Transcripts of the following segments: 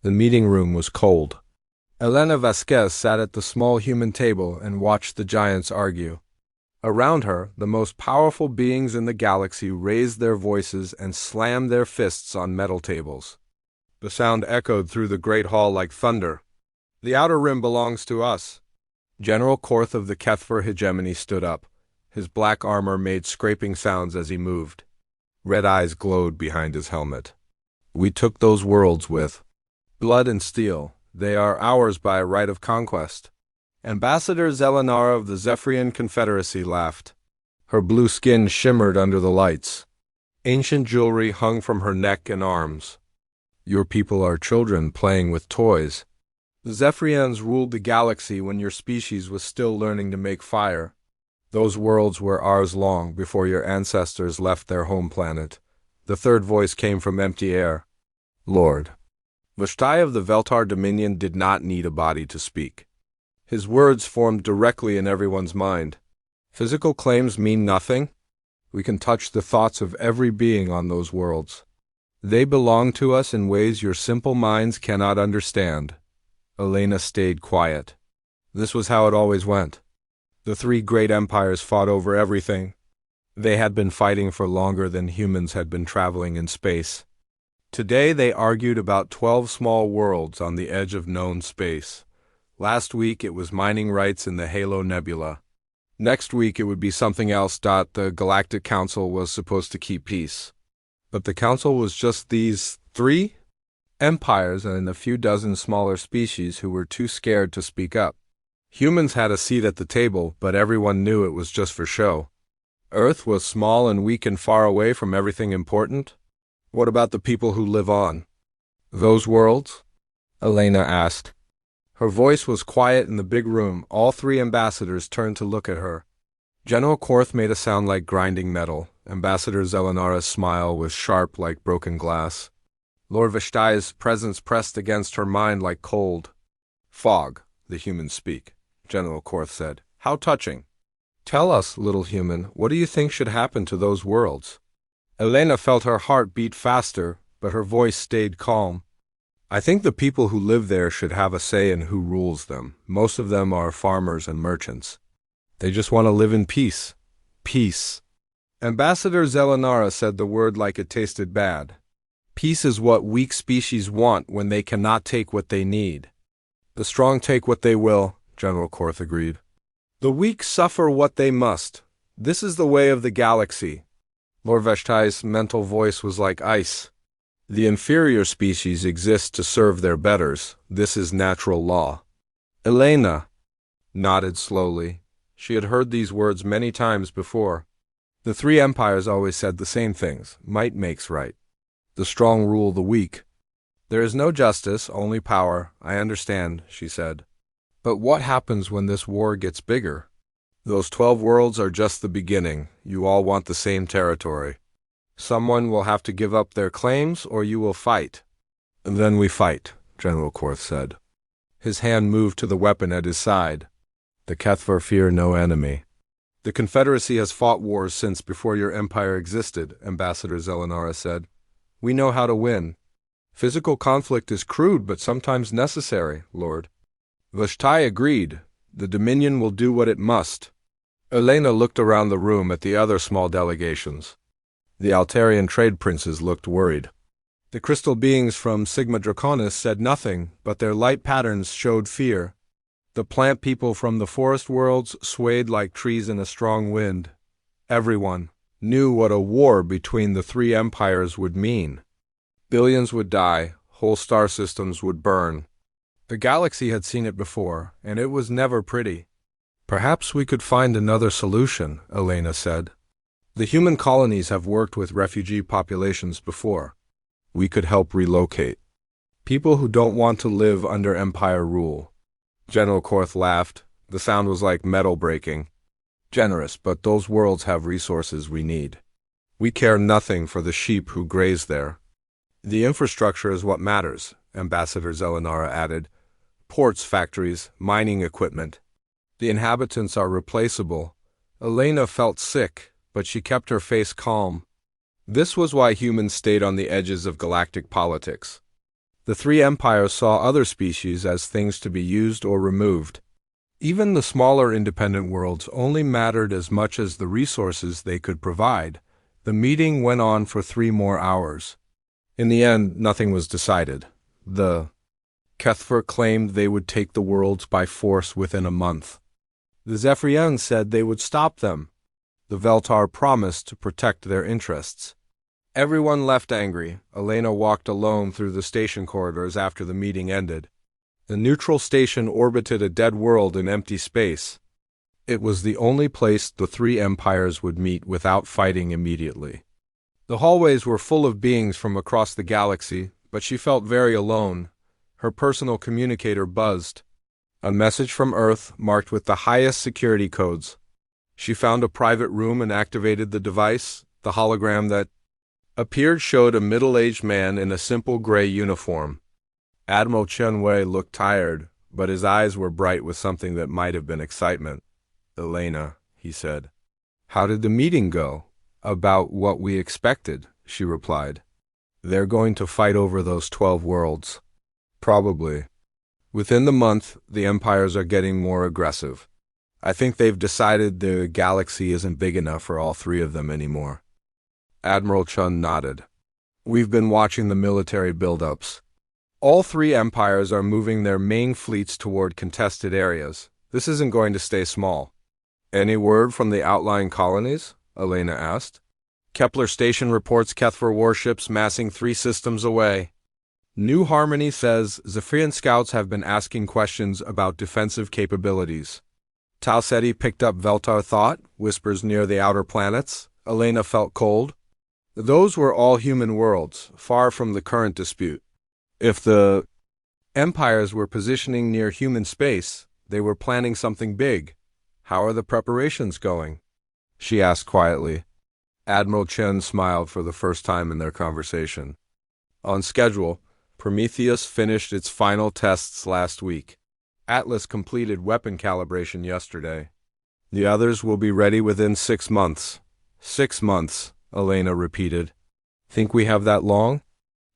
The meeting room was cold. Elena Vasquez sat at the small human table and watched the giants argue. Around her, the most powerful beings in the galaxy raised their voices and slammed their fists on metal tables. The sound echoed through the great hall like thunder. "The Outer Rim belongs to us." General Korth of the Kethver hegemony stood up. His black armor made scraping sounds as he moved. Red eyes glowed behind his helmet. "We took those worlds with blood and steel. They are ours by right of conquest." Ambassador Zelenara of the Zephyrian Confederacy laughed. Her blue skin shimmered under the lights. Ancient jewelry hung from her neck and arms. "Your people are children playing with toys. The Zephyrians ruled the galaxy when your species was still learning to make fire. Those worlds were ours long before your ancestors left their home planet." The third voice came from empty air. "Lord." Vashtai of the Veltar Dominion did not need a body to speak. His words formed directly in everyone's mind. "Physical claims mean nothing. We can touch the thoughts of every being on those worlds. They belong to us in ways your simple minds cannot understand." Elena stayed quiet. This was how it always went. The three great empires fought over everything. They had been fighting for longer than humans had been traveling in space. Today they argued about 12 small worlds on the edge of known space. Last week it was mining rights in the Halo Nebula. Next week it would be something else. The Galactic Council was supposed to keep peace. But the Council was just these three empires and a few dozen smaller species who were too scared to speak up. Humans had a seat at the table, but everyone knew it was just for show. Earth was small and weak and far away from everything important. What about the people who live on those worlds? Elena asked. Her voice was quiet in the big room. All three ambassadors turned to look at her. General Korth made a sound like grinding metal. Ambassador Zelenara's smile was sharp like broken glass. Lord Vashtai's presence pressed against her mind like cold fog. "The humans speak," General Korth said. "How touching. Tell us, little human, what do you think should happen to those worlds?" Elena felt her heart beat faster, but her voice stayed calm. "I think the people who live there should have a say in who rules them. Most of them are farmers and merchants. They just want to live in peace. Peace." Ambassador Zelenara said the word like it tasted bad. "Peace is what weak species want when they cannot take what they need. The strong take what they will," General Korth agreed. "The weak suffer what they must. This is the way of the galaxy." Lord Vashtai's mental voice was like ice. "The inferior species exist to serve their betters. This is natural law." Elena nodded slowly. She had heard these words many times before. The three empires always said the same things. Might makes right. The strong rule the weak. "There is no justice, only power. I understand," she said. "But what happens when this war gets bigger? Those 12 worlds are just the beginning. You all want the same territory. Someone will have to give up their claims, or you will fight." "Then we fight," General Korth said. His hand moved to the weapon at his side. "The Kethver fear no enemy." "The Confederacy has fought wars since before your empire existed," Ambassador Zelenara said. "We know how to win. Physical conflict is crude but sometimes necessary, Lord." Vashtai agreed. "The Dominion will do what it must." Elena looked around the room at the other small delegations. The Altarian trade princes looked worried. The crystal beings from Sigma Draconis said nothing, but their light patterns showed fear. The plant people from the forest worlds swayed like trees in a strong wind. Everyone knew what a war between the three empires would mean. Billions would die, whole star systems would burn. The galaxy had seen it before, and it was never pretty. "Perhaps we could find another solution," Elena said. "The human colonies have worked with refugee populations before. We could help relocate people who don't want to live under empire rule." General Korth laughed. The sound was like metal breaking. "Generous, but those worlds have resources we need. We care nothing for the sheep who graze there." "The infrastructure is what matters," Ambassador Zelenara added. "Ports, factories, mining equipment. The inhabitants are replaceable." Elena felt sick, but she kept her face calm. This was why humans stayed on the edges of galactic politics. The three empires saw other species as things to be used or removed. Even the smaller independent worlds only mattered as much as the resources they could provide. The meeting went on for 3 more hours. In the end, nothing was decided. The HFY claimed they would take the worlds by force within a month. The Zephyrians said they would stop them. The Veltar promised to protect their interests. Everyone left angry. Elena walked alone through the station corridors after the meeting ended. The neutral station orbited a dead world in empty space. It was the only place the three empires would meet without fighting immediately. The hallways were full of beings from across the galaxy, but she felt very alone. Her personal communicator buzzed. A message from Earth marked with the highest security codes. She found a private room and activated the device. The hologram that appeared showed a middle-aged man in a simple gray uniform. Admiral Chen Wei looked tired, but his eyes were bright with something that might have been excitement. "Elena," he said. "How did the meeting go?" "About what we expected," she replied. "They're going to fight over those 12 worlds." "Probably. Within the month, the empires are getting more aggressive. I think they've decided the galaxy isn't big enough for all 3 of them anymore." Admiral Chun nodded. "We've been watching the military buildups. All 3 empires are moving their main fleets toward contested areas. This isn't going to stay small." "Any word from the outlying colonies?" Elena asked. "Kepler Station reports HFY warships massing 3 systems away. New Harmony says Zephyrian scouts have been asking questions about defensive capabilities." Talseti picked up Veltar thought, whispers near the outer planets. Elena felt cold. Those were all human worlds, far from the current dispute. If the empires were positioning near human space, they were planning something big. "How are the preparations going?" she asked quietly. Admiral Chen smiled for the first time in their conversation. "On schedule, Prometheus finished its final tests last week. Atlas completed weapon calibration yesterday. The others will be ready within 6 months. 6 months, Elena repeated. Think we have that long?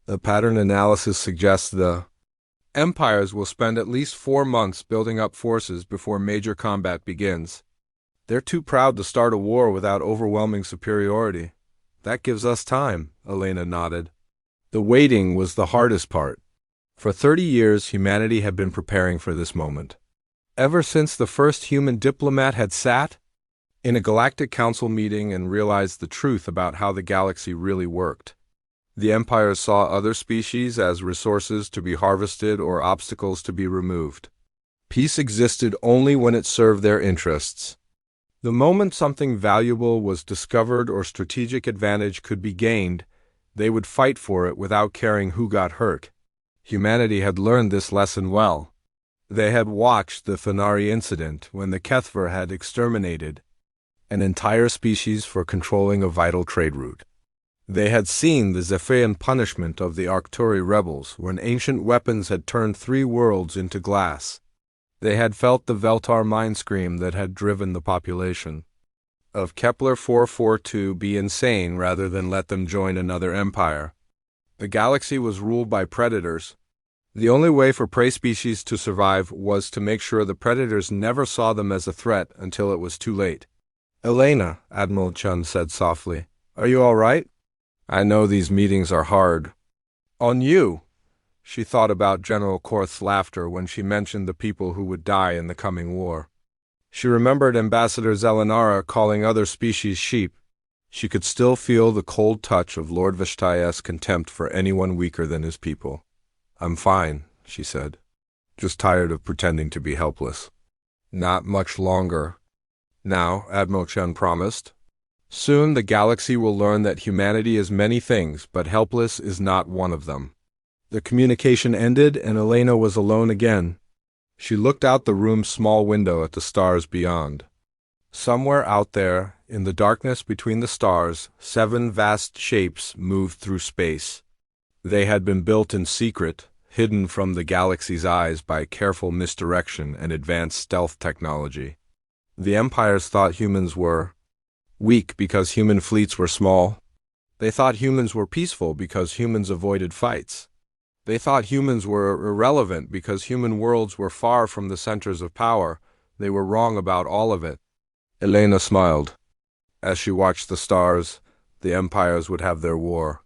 The pattern analysis suggests the empires will spend at least 4 months building up forces before major combat begins. They're too proud to start a war without overwhelming superiority. That gives us time, Elena nodded. The waiting was the hardest part. For 30 years, humanity had been preparing for this moment. Ever since the first human diplomat had sat in a galactic council meeting and realized the truth about how the galaxy really worked. The empires saw other species as resources to be harvested or obstacles to be removed. Peace existed only when it served their interests. The moment something valuable was discovered or strategic advantage could be gained, they would fight for it without caring who got hurt. Humanity had learned this lesson well. They had watched the Thanari incident when the HFY had exterminated an entire species for controlling a vital trade route. They had seen the Zephyrian punishment of the Arcturi rebels when ancient weapons had turned 3 worlds into glass. They had felt the Veltar mind scream that had driven the population of Kepler 442 be insane rather than let them join another empire. The galaxy was ruled by predators. The only way for prey species to survive was to make sure the predators never saw them as a threat until it was too late. Elena, Admiral Chun said softly, are you all right? I know these meetings are hard. On you. She thought about General Korth's laughter when she mentioned the people who would die in the coming war. She remembered Ambassador Zelenara calling other species sheep. She could still feel the cold touch of Lord Vishtaya's contempt for anyone weaker than his people. I'm fine, she said. Just tired of pretending to be helpless. Not much longer. Now, Admiral Chen promised. Soon the galaxy will learn that humanity is many things, but helpless is not one of them. The communication ended and Elena was alone again. She looked out the room's small window at the stars beyond. Somewhere out there, in the darkness between the stars, 7 vast shapes moved through space. They had been built in secret, hidden from the galaxy's eyes by careful misdirection and advanced stealth technology. The empires thought humans were weak because human fleets were small. They thought humans were peaceful because humans avoided fights. They thought humans were irrelevant because human worlds were far from the centers of power. They were wrong about all of it. Elena smiled. As she watched the stars, the empires would have their war.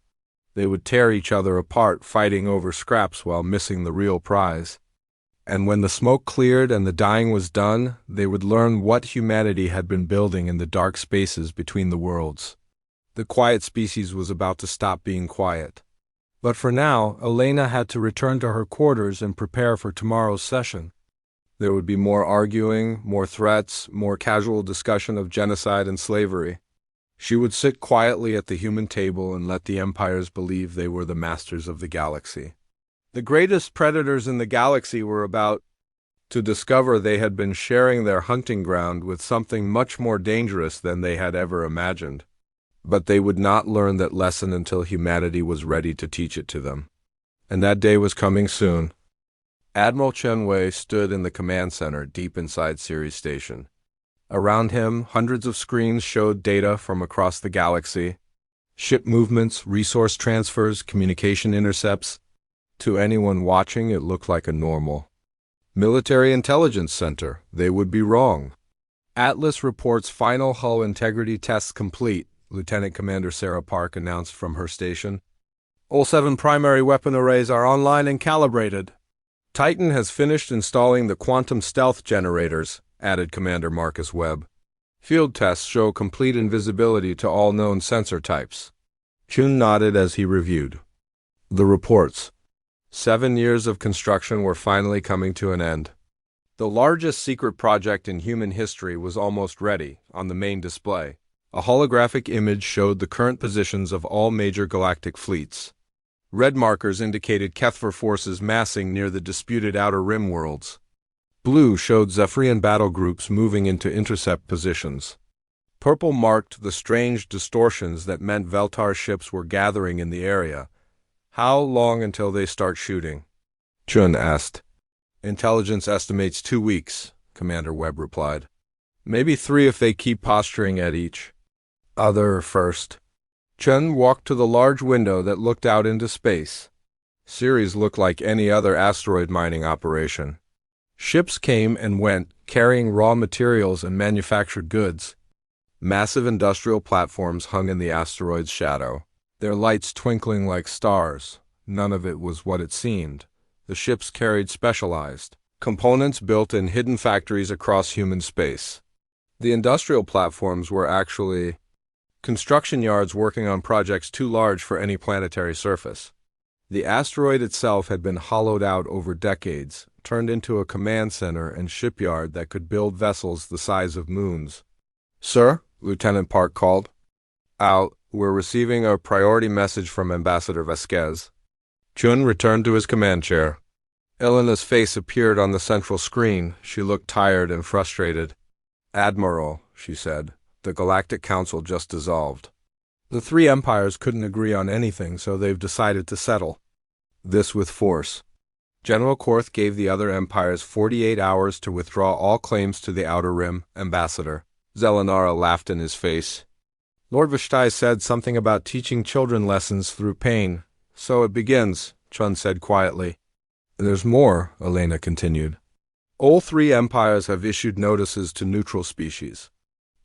They would tear each other apart, fighting over scraps while missing the real prize. And when the smoke cleared and the dying was done, they would learn what humanity had been building in the dark spaces between the worlds. The quiet species was about to stop being quiet. But for now, Elena had to return to her quarters and prepare for tomorrow's session. There would be more arguing, more threats, more casual discussion of genocide and slavery. She would sit quietly at the human table and let the empires believe they were the masters of the galaxy. The greatest predators in the galaxy were about to discover they had been sharing their hunting ground with something much more dangerous than they had ever imagined. But they would not learn that lesson until humanity was ready to teach it to them. And that day was coming soon. Admiral Chen Wei stood in the command center deep inside Ceres Station. Around him, hundreds of screens showed data from across the galaxy. Ship movements, resource transfers, communication intercepts. To anyone watching, it looked like a normal military intelligence center. They would be wrong. Atlas reports final hull integrity tests complete, Lieutenant Commander Sarah Park announced from her station. All 7 primary weapon arrays are online and calibrated. Titan has finished installing the quantum stealth generators, added Commander Marcus Webb. Field tests show complete invisibility to all known sensor types. Chun nodded as he reviewed the reports. 7 years of construction were finally coming to an end. The largest secret project in human history was almost ready. On the main display, a holographic image showed the current positions of all major galactic fleets. Red markers indicated Kethver forces massing near the disputed Outer Rim worlds. Blue showed Zephyrian battle groups moving into intercept positions. Purple marked the strange distortions that meant Veltar ships were gathering in the area. How long until they start shooting? Chun asked. Intelligence estimates 2 weeks, Commander Webb replied. Maybe 3 if they keep posturing at each other first. Chun walked to the large window that looked out into space. Ceres looked like any other asteroid mining operation. Ships came and went, carrying raw materials and manufactured goods. Massive industrial platforms hung in the asteroid's shadow, their lights twinkling like stars. None of it was what it seemed. The ships carried specialized components built in hidden factories across human space. The industrial platforms were actually construction yards working on projects too large for any planetary surface. The asteroid itself had been hollowed out over decades, turned into a command center and shipyard that could build vessels the size of moons. Sir, Lieutenant Park called. Out, we're receiving a priority message from Ambassador Vasquez. Chun returned to his command chair. Elena's face appeared on the central screen. She looked tired and frustrated. Admiral, she said, the Galactic Council just dissolved. The 3 empires couldn't agree on anything, so they've decided to settle this with force. General Korth gave the other empires 48 hours to withdraw all claims to the Outer Rim, Ambassador. Zelenara laughed in his face. Lord Vashtai said something about teaching children lessons through pain. So it begins, Chun said quietly. There's more, Elena continued. All 3 empires have issued notices to neutral species.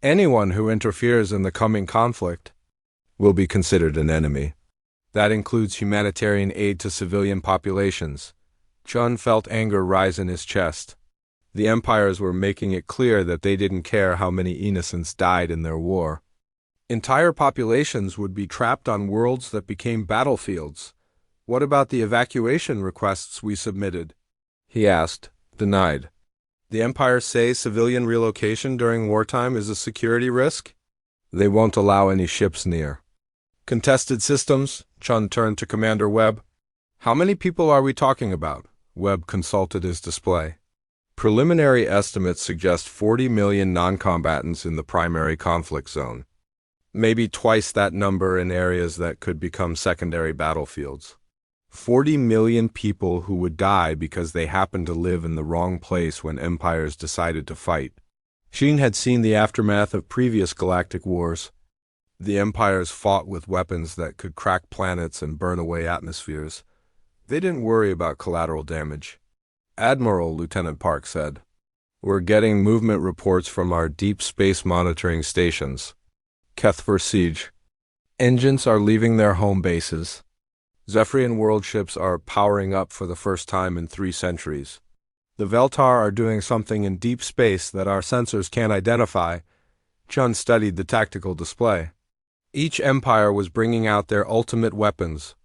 Anyone who interferes in the coming conflict will be considered an enemy. That includes humanitarian aid to civilian populations. Chun felt anger rise in his chest. The empires were making it clear that they didn't care how many innocents died in their war. Entire populations would be trapped on worlds that became battlefields. What about the evacuation requests we submitted? He asked. Denied. The empires say civilian relocation during wartime is a security risk? They won't allow any ships near. Contested systems? Chun turned to Commander Webb. How many people are we talking about? Webb consulted his display. Preliminary estimates suggest 40 million non-combatants in the primary conflict zone. Maybe twice that number in areas that could become secondary battlefields. 40 million people who would die because they happened to live in the wrong place when empires decided to fight. Sheen had seen the aftermath of previous galactic wars. The empires fought with weapons that could crack planets and burn away atmospheres. They didn't worry about collateral damage. Admiral, Lieutenant Park said. We're getting movement reports from our deep space monitoring stations. HFY Siege. Engines are leaving their home bases. Zephyrian world ships are powering up for the first time in 3 centuries. The Veltar are doing something in deep space that our sensors can't identify. Chun studied the tactical display. Each empire was bringing out their ultimate weapons.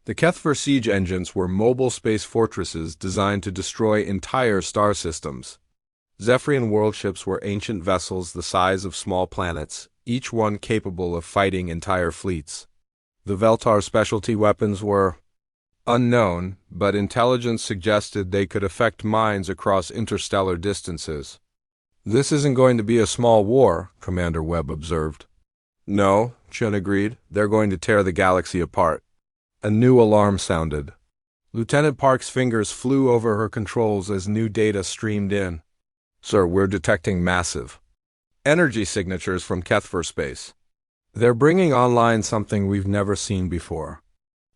The HFY siege engines were mobile space fortresses designed to destroy entire star systems. Zephyrian world ships were ancient vessels the size of small planets, each one capable of fighting entire fleets. The Veltar specialty weapons were unknown, but intelligence suggested they could affect mines across interstellar distances. This isn't going to be a small war, Commander Webb observed. No, Chun agreed. They're going to tear the galaxy apart. A new alarm sounded. Lieutenant Park's fingers flew over her controls as new data streamed in. Sir, we're detecting massive energy signatures from HFY space. They're bringing online something we've never seen before.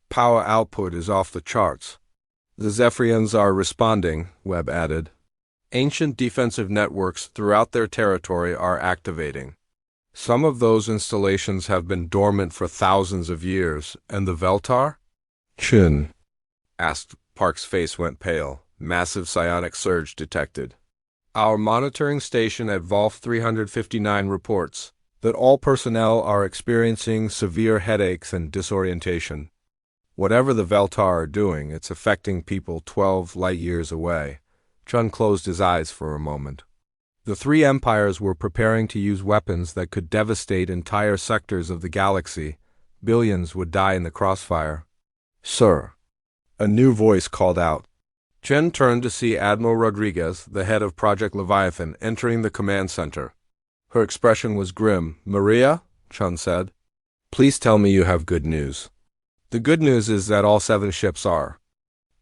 Power output is off the charts. The Zephyrians are responding, Webb added. Ancient defensive networks throughout their territory are activating. Some of those installations have been dormant for thousands of years, and the Veltar? Chun asked. Park's face went pale. Massive psionic surge detected. Our monitoring station at Volf 359 reports that all personnel are experiencing severe headaches and disorientation. Whatever the Veltar are doing, it's affecting people 12 light-years away. Chun closed his eyes for a moment. The 3 empires were preparing to use weapons that could devastate entire sectors of the galaxy. Billions would die in the crossfire. Sir, a new voice called out. Chen turned to see Admiral Rodriguez, the head of Project Leviathan, entering the command center. Her expression was grim. Maria, Chun said, please tell me you have good news. The good news is that all 7 ships are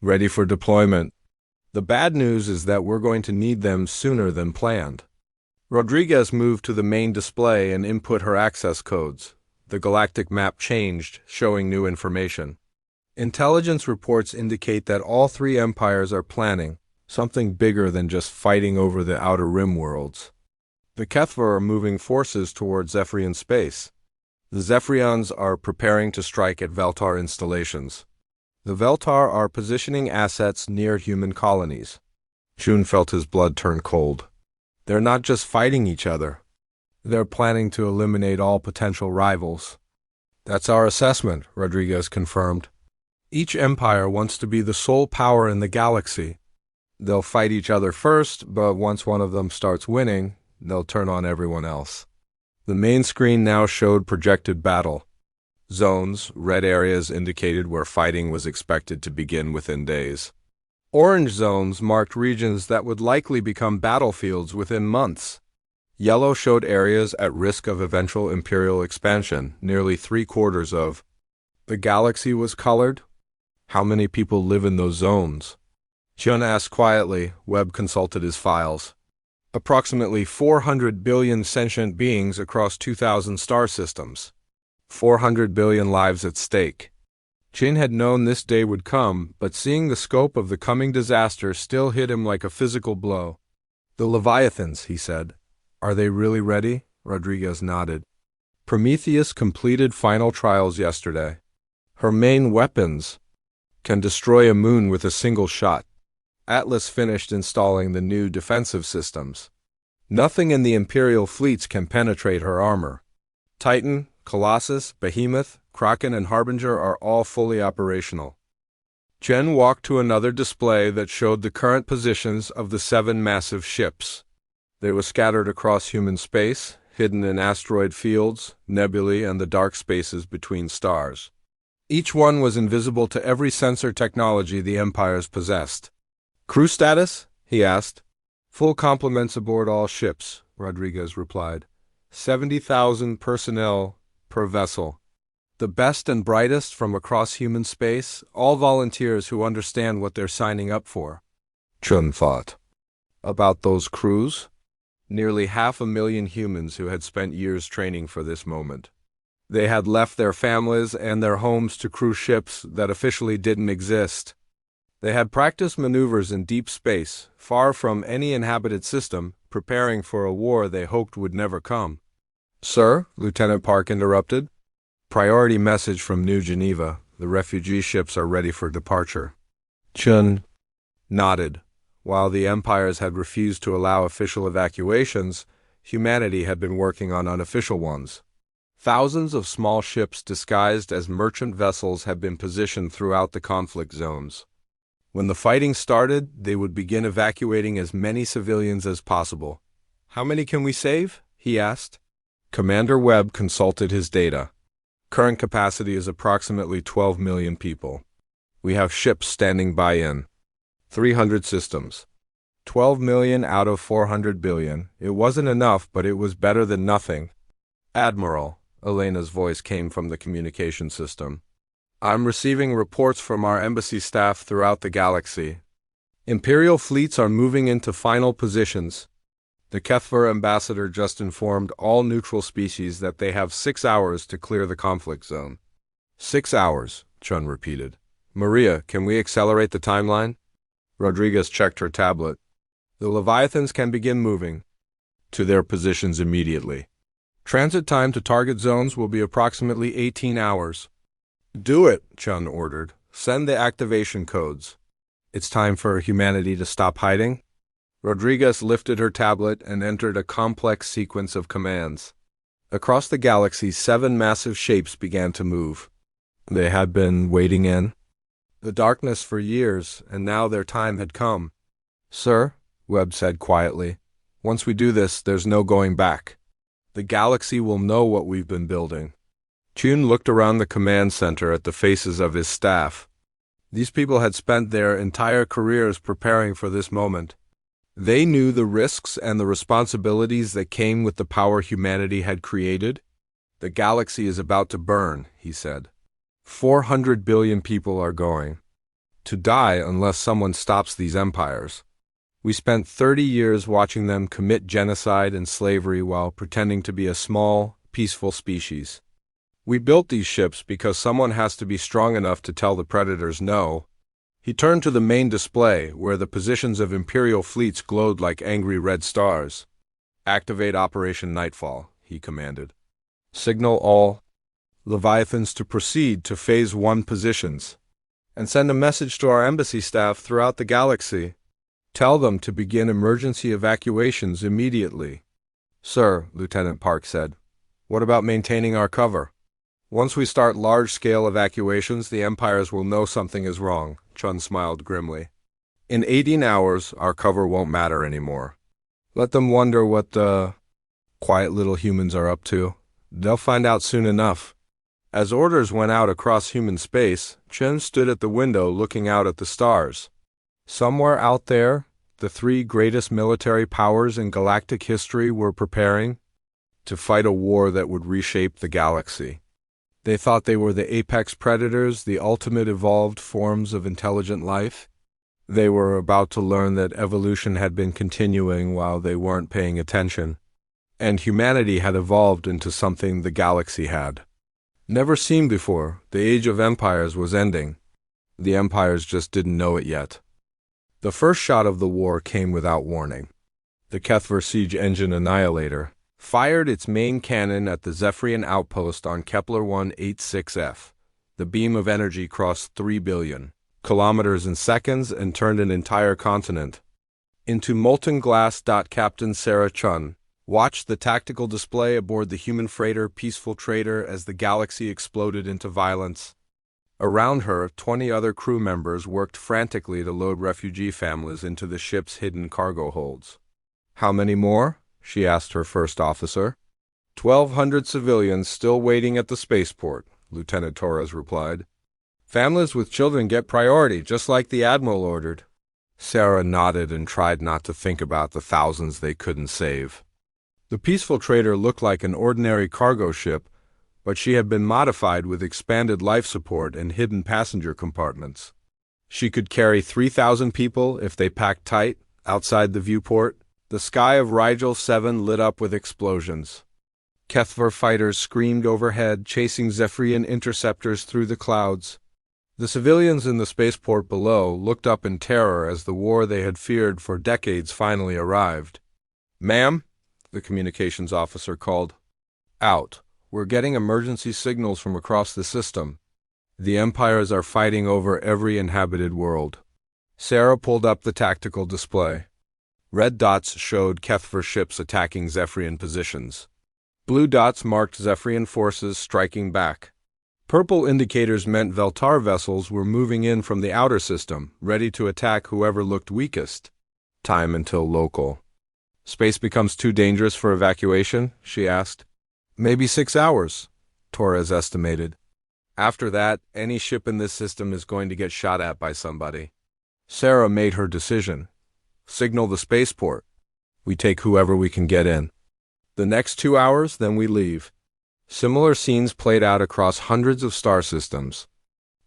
ready for deployment. The bad news is that we're going to need them sooner than planned. Rodriguez moved to the main display and input her access codes. The galactic map changed, showing new information. Intelligence reports indicate that all 3 empires are planning something bigger than just fighting over the outer rim worlds. The HFY are moving forces towards Zephyrian space. The Zephyrians are preparing to strike at Veltar installations. The Veltar are positioning assets near human colonies. Chun felt his blood turn cold. They're not just fighting each other. They're planning to eliminate all potential rivals. That's our assessment, Rodriguez confirmed. Each empire wants to be the sole power in the galaxy. They'll fight each other first, but once one of them starts winning, they'll turn on everyone else. The main screen now showed projected battle. Zones, red areas indicated where fighting was expected to begin within days. Orange zones marked regions that would likely become battlefields within months. Yellow showed areas at risk of eventual imperial expansion. Nearly 3/4 of the galaxy was colored. How many people live in those zones? Chun asked quietly. Webb consulted his files. Approximately 400 billion sentient beings across 2,000 star systems. 400 billion lives at stake. Chin had known this day would come, but seeing the scope of the coming disaster still hit him like a physical blow. The Leviathans, he said. Are they really ready? Rodriguez nodded. Prometheus completed final trials yesterday. Her main weapons can destroy a moon with a single shot. Atlas finished installing the new defensive systems. Nothing in the Imperial fleets can penetrate her armor. Titan, Colossus, Behemoth, Kraken, and Harbinger are all fully operational. Chen walked to another display that showed the current positions of the 7 massive ships. They were scattered across human space, hidden in asteroid fields, nebulae, and the dark spaces between stars. Each one was invisible to every sensor technology the empires possessed. Crew status? He asked. Full complements aboard all ships, Rodriguez replied. 70,000 personnel per vessel. The best and brightest from across human space, all volunteers who understand what they're signing up for. Chun thought. About those crews? Nearly 500,000 humans who had spent years training for this moment. They had left their families and their homes to crew ships that officially didn't exist. They had practiced maneuvers in deep space, far from any inhabited system, preparing for a war they hoped would never come. "Sir," Lieutenant Park interrupted. "Priority message from New Geneva. The refugee ships are ready for departure." Chun nodded. While the empires had refused to allow official evacuations, humanity had been working on unofficial ones. Thousands of small ships disguised as merchant vessels had been positioned throughout the conflict zones. When the fighting started, they would begin evacuating as many civilians as possible. "How many can we save?" he asked. Commander Webb consulted his data. "Current capacity is approximately 12 million people. We have ships standing by in 300 systems. 12 million out of 400 billion. It wasn't enough, but it was better than nothing." "Admiral," Elena's voice came from the communication system. "I'm receiving reports from our embassy staff throughout the galaxy. Imperial fleets are moving into final positions. The Kethver ambassador just informed all neutral species that they have 6 hours to clear the conflict zone." 6 hours, Chun repeated. "Maria, can we accelerate the timeline?" Rodriguez checked her tablet. "The Leviathans can begin moving to their positions immediately. Transit time to target zones will be approximately 18 hours. "Do it," Chun ordered. "Send the activation codes. It's time for humanity to stop hiding." Rodriguez lifted her tablet and entered a complex sequence of commands. Across the galaxy, 7 massive shapes began to move. They had been waiting in the darkness for years, and now their time had come. "Sir," Webb said quietly, "once we do this, there's no going back. The galaxy will know what we've been building." Chun looked around the command center at the faces of his staff. These people had spent their entire careers preparing for this moment. They knew the risks and the responsibilities that came with the power humanity had created. "The galaxy is about to burn," he said. 400 billion people are going to die unless someone stops these empires. We spent 30 years watching them commit genocide and slavery while pretending to be a small, peaceful species. We built these ships because someone has to be strong enough to tell the predators no." He turned to the main display, where the positions of Imperial fleets glowed like angry red stars. "Activate Operation Nightfall," he commanded. "Signal all Leviathans to proceed to Phase 1 positions, and send a message to our embassy staff throughout the galaxy. Tell them to begin emergency evacuations immediately." "Sir," Lieutenant Park said, "what about maintaining our cover?" "Once we start large-scale evacuations, the empires will know something is wrong," Chun smiled grimly. "In 18 hours, our cover won't matter anymore. Let them wonder what the quiet little humans are up to. They'll find out soon enough." As orders went out across human space, Chun stood at the window looking out at the stars. Somewhere out there, the 3 greatest military powers in galactic history were preparing to fight a war that would reshape the galaxy. They thought they were the apex predators, the ultimate evolved forms of intelligent life. They were about to learn that evolution had been continuing while they weren't paying attention, and humanity had evolved into something the galaxy had never seen before. The age of empires was ending. The empires just didn't know it yet. The first shot of the war came without warning. The Kethver siege engine Annihilator fired its main cannon at the Zephyrian outpost on Kepler 186F. The beam of energy crossed 3 billion kilometers in seconds and turned an entire continent into molten glass. Captain Sarah Chun watched the tactical display aboard the human freighter Peaceful Trader as the galaxy exploded into violence. Around her, 20 other crew members worked frantically to load refugee families into the ship's hidden cargo holds. "How many more?" she asked her first officer. 1,200 civilians still waiting at the spaceport, Lieutenant Torres replied. "Families with children get priority, just like the Admiral ordered." Sarah nodded and tried not to think about the thousands they couldn't save. The Peaceful Trader looked like an ordinary cargo ship, but she had been modified with expanded life support and hidden passenger compartments. She could carry 3,000 people if they packed tight. Outside the viewport, the sky of Rigel 7 lit up with explosions. Kethver fighters screamed overhead, chasing Zephyrian interceptors through the clouds. The civilians in the spaceport below looked up in terror as the war they had feared for decades finally arrived. "Ma'am," the communications officer called. "Out. We're getting emergency signals from across the system. The empires are fighting over every inhabited world." Sarah pulled up the tactical display. Red dots showed Kethver ships attacking Zephyrian positions. Blue dots marked Zephyrian forces striking back. Purple indicators meant Veltar vessels were moving in from the outer system, ready to attack whoever looked weakest. Time until local. "Space becomes too dangerous for evacuation?" she asked. "Maybe 6 hours," Torres estimated. "After that, any ship in this system is going to get shot at by somebody." Sarah made her decision. "Signal the spaceport. We take whoever we can get in. The next 2 hours, then we leave." Similar scenes played out across hundreds of star systems.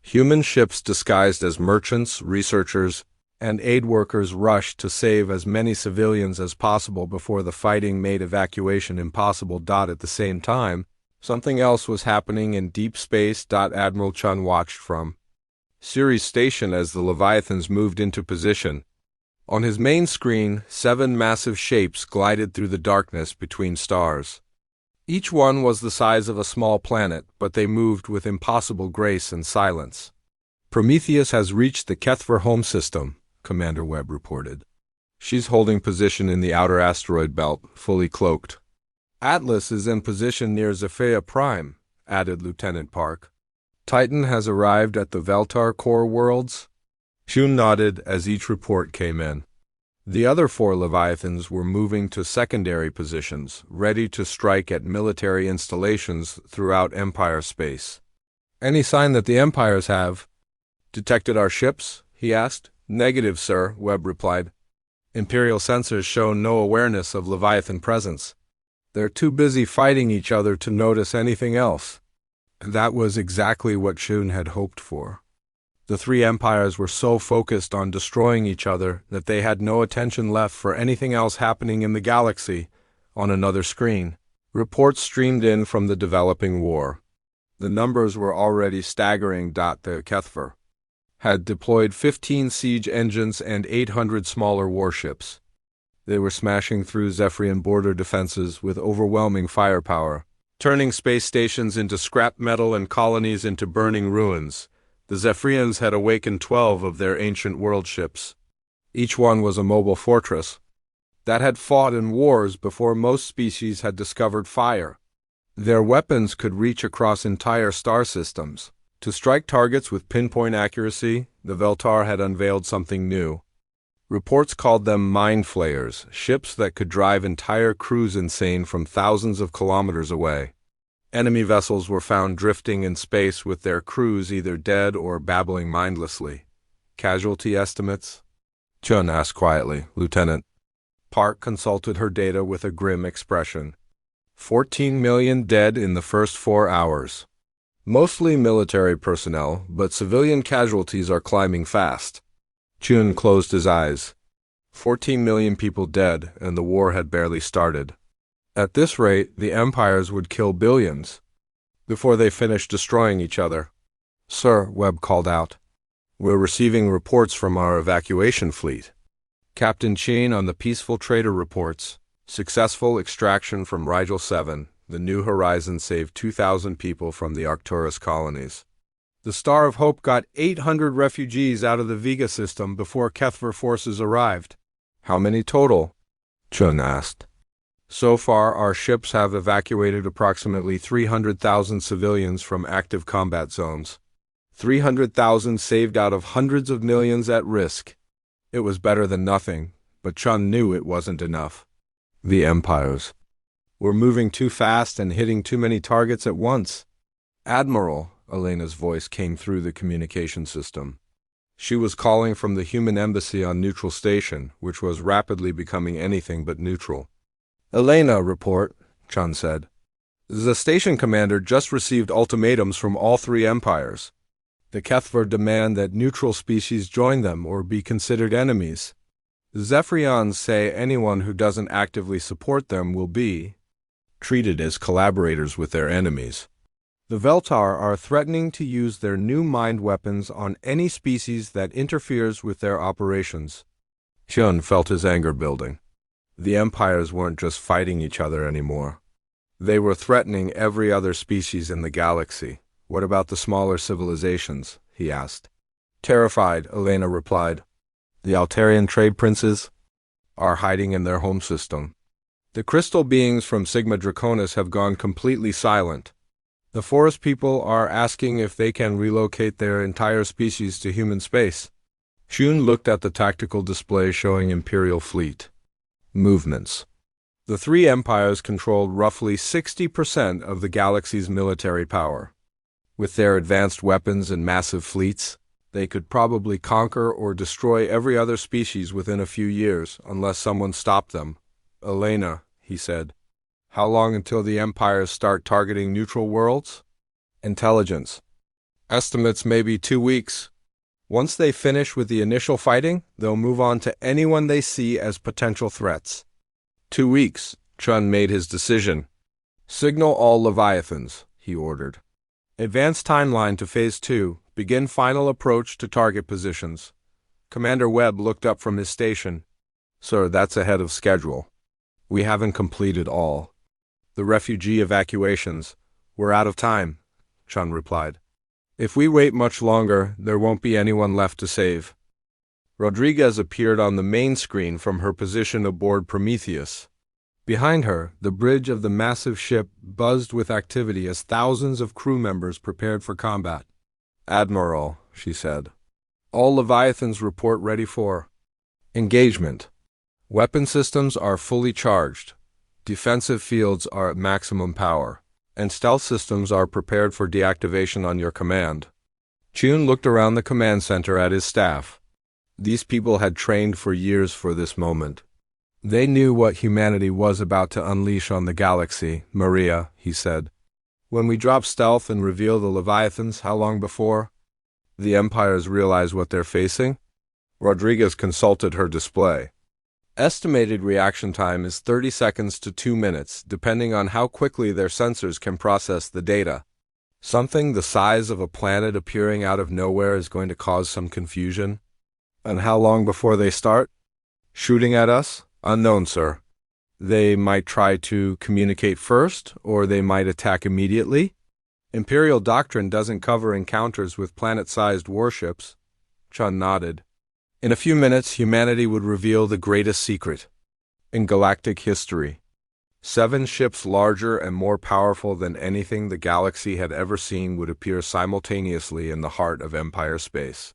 Human ships disguised as merchants, researchers, and aid workers rushed to save as many civilians as possible before the fighting made evacuation impossible. At the same time, something else was happening in deep space. Admiral Chun watched from Ceres station as the Leviathans moved into position. On his main screen, 7 massive shapes glided through the darkness between stars. Each one was the size of a small planet, but they moved with impossible grace and silence. "Prometheus has reached the Kethver home system," Commander Webb reported. "She's holding position in the outer asteroid belt, fully cloaked." "Atlas is in position near Zephyr Prime," added Lieutenant Park. "Titan has arrived at the Veltar core worlds." Shun nodded as each report came in. The other 4 Leviathans were moving to secondary positions, ready to strike at military installations throughout Empire space. "Any sign that the Empires have detected our ships?" he asked. "Negative, sir," Webb replied. "Imperial sensors show no awareness of Leviathan presence. They're too busy fighting each other to notice anything else." That was exactly what Shun had hoped for. The 3 empires were so focused on destroying each other that they had no attention left for anything else happening in the galaxy. On another screen, reports streamed in from the developing war. The numbers were already staggering. The Kethver had deployed 15 siege engines and 800 smaller warships. They were smashing through Zephyrian border defenses with overwhelming firepower, turning space stations into scrap metal and colonies into burning ruins. The Zephyrians had awakened 12 of their ancient world ships. Each one was a mobile fortress that had fought in wars before most species had discovered fire. Their weapons could reach across entire star systems. To strike targets with pinpoint accuracy, the Veltar had unveiled something new. Reports called them mind flayers, ships that could drive entire crews insane from thousands of kilometers away. Enemy vessels were found drifting in space with their crews either dead or babbling mindlessly. "Casualty estimates?" Chun asked quietly. "Lieutenant." Park consulted her data with a grim expression. 14 million dead in the first 4 hours. Mostly military personnel, but civilian casualties are climbing fast. Chun closed his eyes. 14 million people dead, and the war had barely started. At this rate, the empires would kill billions before they finished destroying each other. "Sir," Webb called out, "we're receiving reports from our evacuation fleet." Captain Cheen on the Peaceful Trader reports, "Successful extraction from Rigel 7. The New Horizon saved 2,000 people from the Arcturus colonies. The Star of Hope got 800 refugees out of the Vega system before Kethver forces arrived." "How many total?" Chun asked. "So far, our ships have evacuated approximately 300,000 civilians from active combat zones. 300,000 saved out of hundreds of millions at risk." It was better than nothing, but Chun knew it wasn't enough. The empires were moving too fast and hitting too many targets at once. "Admiral," Elena's voice came through the communication system. She was calling from the human embassy on Neutral Station, which was rapidly becoming anything but neutral. "Elena, report," Chun said. "The station commander just received ultimatums from all 3 empires. The Kethver demand that neutral species join them or be considered enemies. The Zephyrians say anyone who doesn't actively support them will be treated as collaborators with their enemies." The Veltar are threatening to use their new mind weapons on any species that interferes with their operations. Chun felt his anger building. The empires weren't just fighting each other anymore. They were threatening every other species in the galaxy. What about the smaller civilizations? He asked. Terrified, Elena replied. The Altarian trade princes are hiding in their home system. The crystal beings from Sigma Draconis have gone completely silent. The forest people are asking if they can relocate their entire species to human space. Shun looked at the tactical display showing Imperial fleet movements. The three empires controlled roughly 60% of the galaxy's military power. With their advanced weapons and massive fleets, they could probably conquer or destroy every other species within a few years, unless someone stopped them. Elena, he said, how long until the empires start targeting neutral worlds? Intelligence. Estimates may be 2 weeks. Once they finish with the initial fighting, they'll move on to anyone they see as potential threats. 2 weeks, Chun made his decision. Signal all Leviathans, he ordered. Advance timeline to Phase 2. Begin final approach to target positions. Commander Webb looked up from his station. Sir, that's ahead of schedule. We haven't completed all. The refugee evacuations. We're out of time, Chun replied. If we wait much longer, there won't be anyone left to save. Rodriguez appeared on the main screen from her position aboard Prometheus. Behind her, the bridge of the massive ship buzzed with activity as thousands of crew members prepared for combat. Admiral, she said, all Leviathans report ready for engagement. Weapon systems are fully charged. Defensive fields are at maximum power, and stealth systems are prepared for deactivation on your command. Chun looked around the command center at his staff. These people had trained for years for this moment. They knew what humanity was about to unleash on the galaxy. Maria, he said. When we drop stealth and reveal the Leviathans, how long before the empires realize what they're facing? Rodriguez consulted her display. Estimated reaction time is 30 seconds to 2 minutes, depending on how quickly their sensors can process the data. Something the size of a planet appearing out of nowhere is going to cause some confusion. And how long before they start shooting at us? Unknown, sir. They might try to communicate first, or they might attack immediately. Imperial doctrine doesn't cover encounters with planet-sized warships. Chun nodded. In a few minutes, humanity would reveal the greatest secret in galactic history. 7 ships larger and more powerful than anything the galaxy had ever seen would appear simultaneously in the heart of Empire space.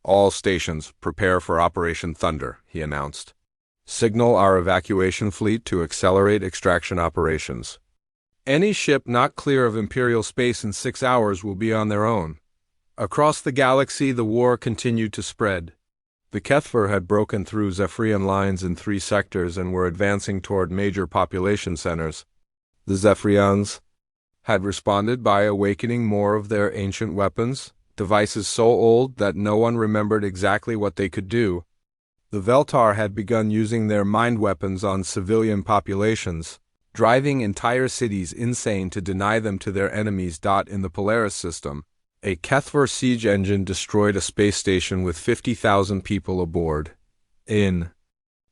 All stations, prepare for Operation Thunder, he announced. Signal our evacuation fleet to accelerate extraction operations. Any ship not clear of Imperial space in 6 hours will be on their own. Across the galaxy, the war continued to spread. The Kethver had broken through Zephyrian lines in 3 sectors and were advancing toward major population centers. The Zephyrians had responded by awakening more of their ancient weapons, devices so old that no one remembered exactly what they could do. The Veltar had begun using their mind weapons on civilian populations, driving entire cities insane to deny them to their enemies. In the Polaris system, a Kethver siege engine destroyed a space station with 50,000 people aboard. In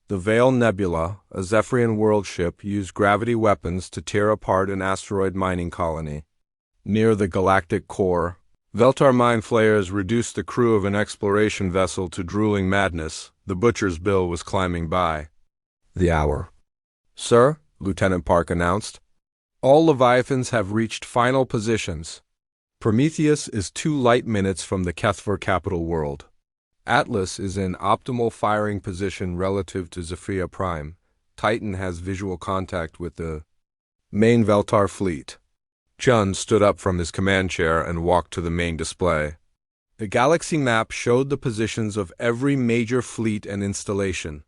the Veil Nebula, a Zephyrian world ship used gravity weapons to tear apart an asteroid mining colony. Near the galactic core, Veltar mind flayers reduced the crew of an exploration vessel to drooling madness. The butcher's bill was climbing by. The hour. Sir, Lieutenant Park announced, all Leviathans have reached final positions. Prometheus is 2 light minutes from the Kethver capital world. Atlas is in optimal firing position relative to Zephyria Prime. Titan has visual contact with the main Veltar fleet. Chun stood up from his command chair and walked to the main display. The galaxy map showed the positions of every major fleet and installation.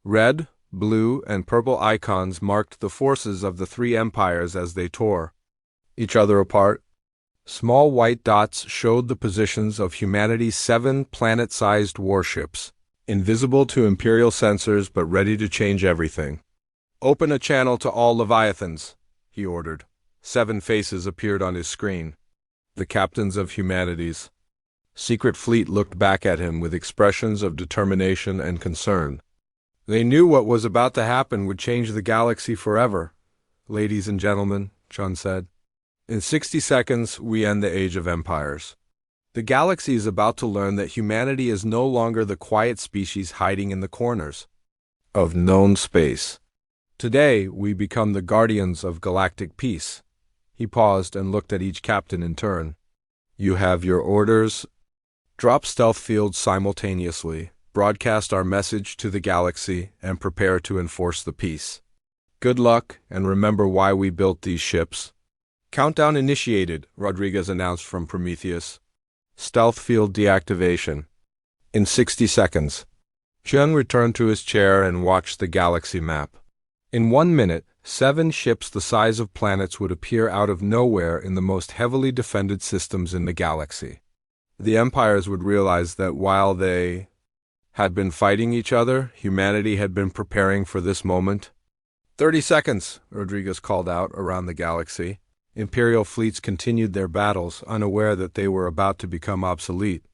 Red, blue, and purple icons marked the forces of the 3 empires as they tore each other apart. Small white dots showed the positions of humanity's 7 planet-sized warships, invisible to Imperial sensors but ready to change everything. Open a channel to all Leviathans, he ordered. 7 faces appeared on his screen. the captains of humanity's secret fleet looked back at him with expressions of determination and concern. They knew what was about to happen would change the galaxy forever. Ladies and gentlemen, Chun said, in 60 seconds we end the Age of Empires. The galaxy is about to learn that humanity is no longer the quiet species hiding in the corners of known space. Today we become the guardians of galactic peace. He paused and looked at each captain in turn. You have your orders. Drop stealth fields simultaneously, broadcast our message to the galaxy, and prepare to enforce the peace. Good luck, and remember why we built these ships. Countdown initiated, Rodriguez announced from Prometheus. Stealth field deactivation. In 60 seconds. Chun returned to his chair and watched the galaxy map. In 1 minute, 7 ships the size of planets would appear out of nowhere in the most heavily defended systems in the galaxy. The empires would realize that while they had been fighting each other, humanity had been preparing for this moment. 30 seconds, Rodriguez called out around the galaxy. Imperial fleets continued their battles, unaware that they were about to become obsolete.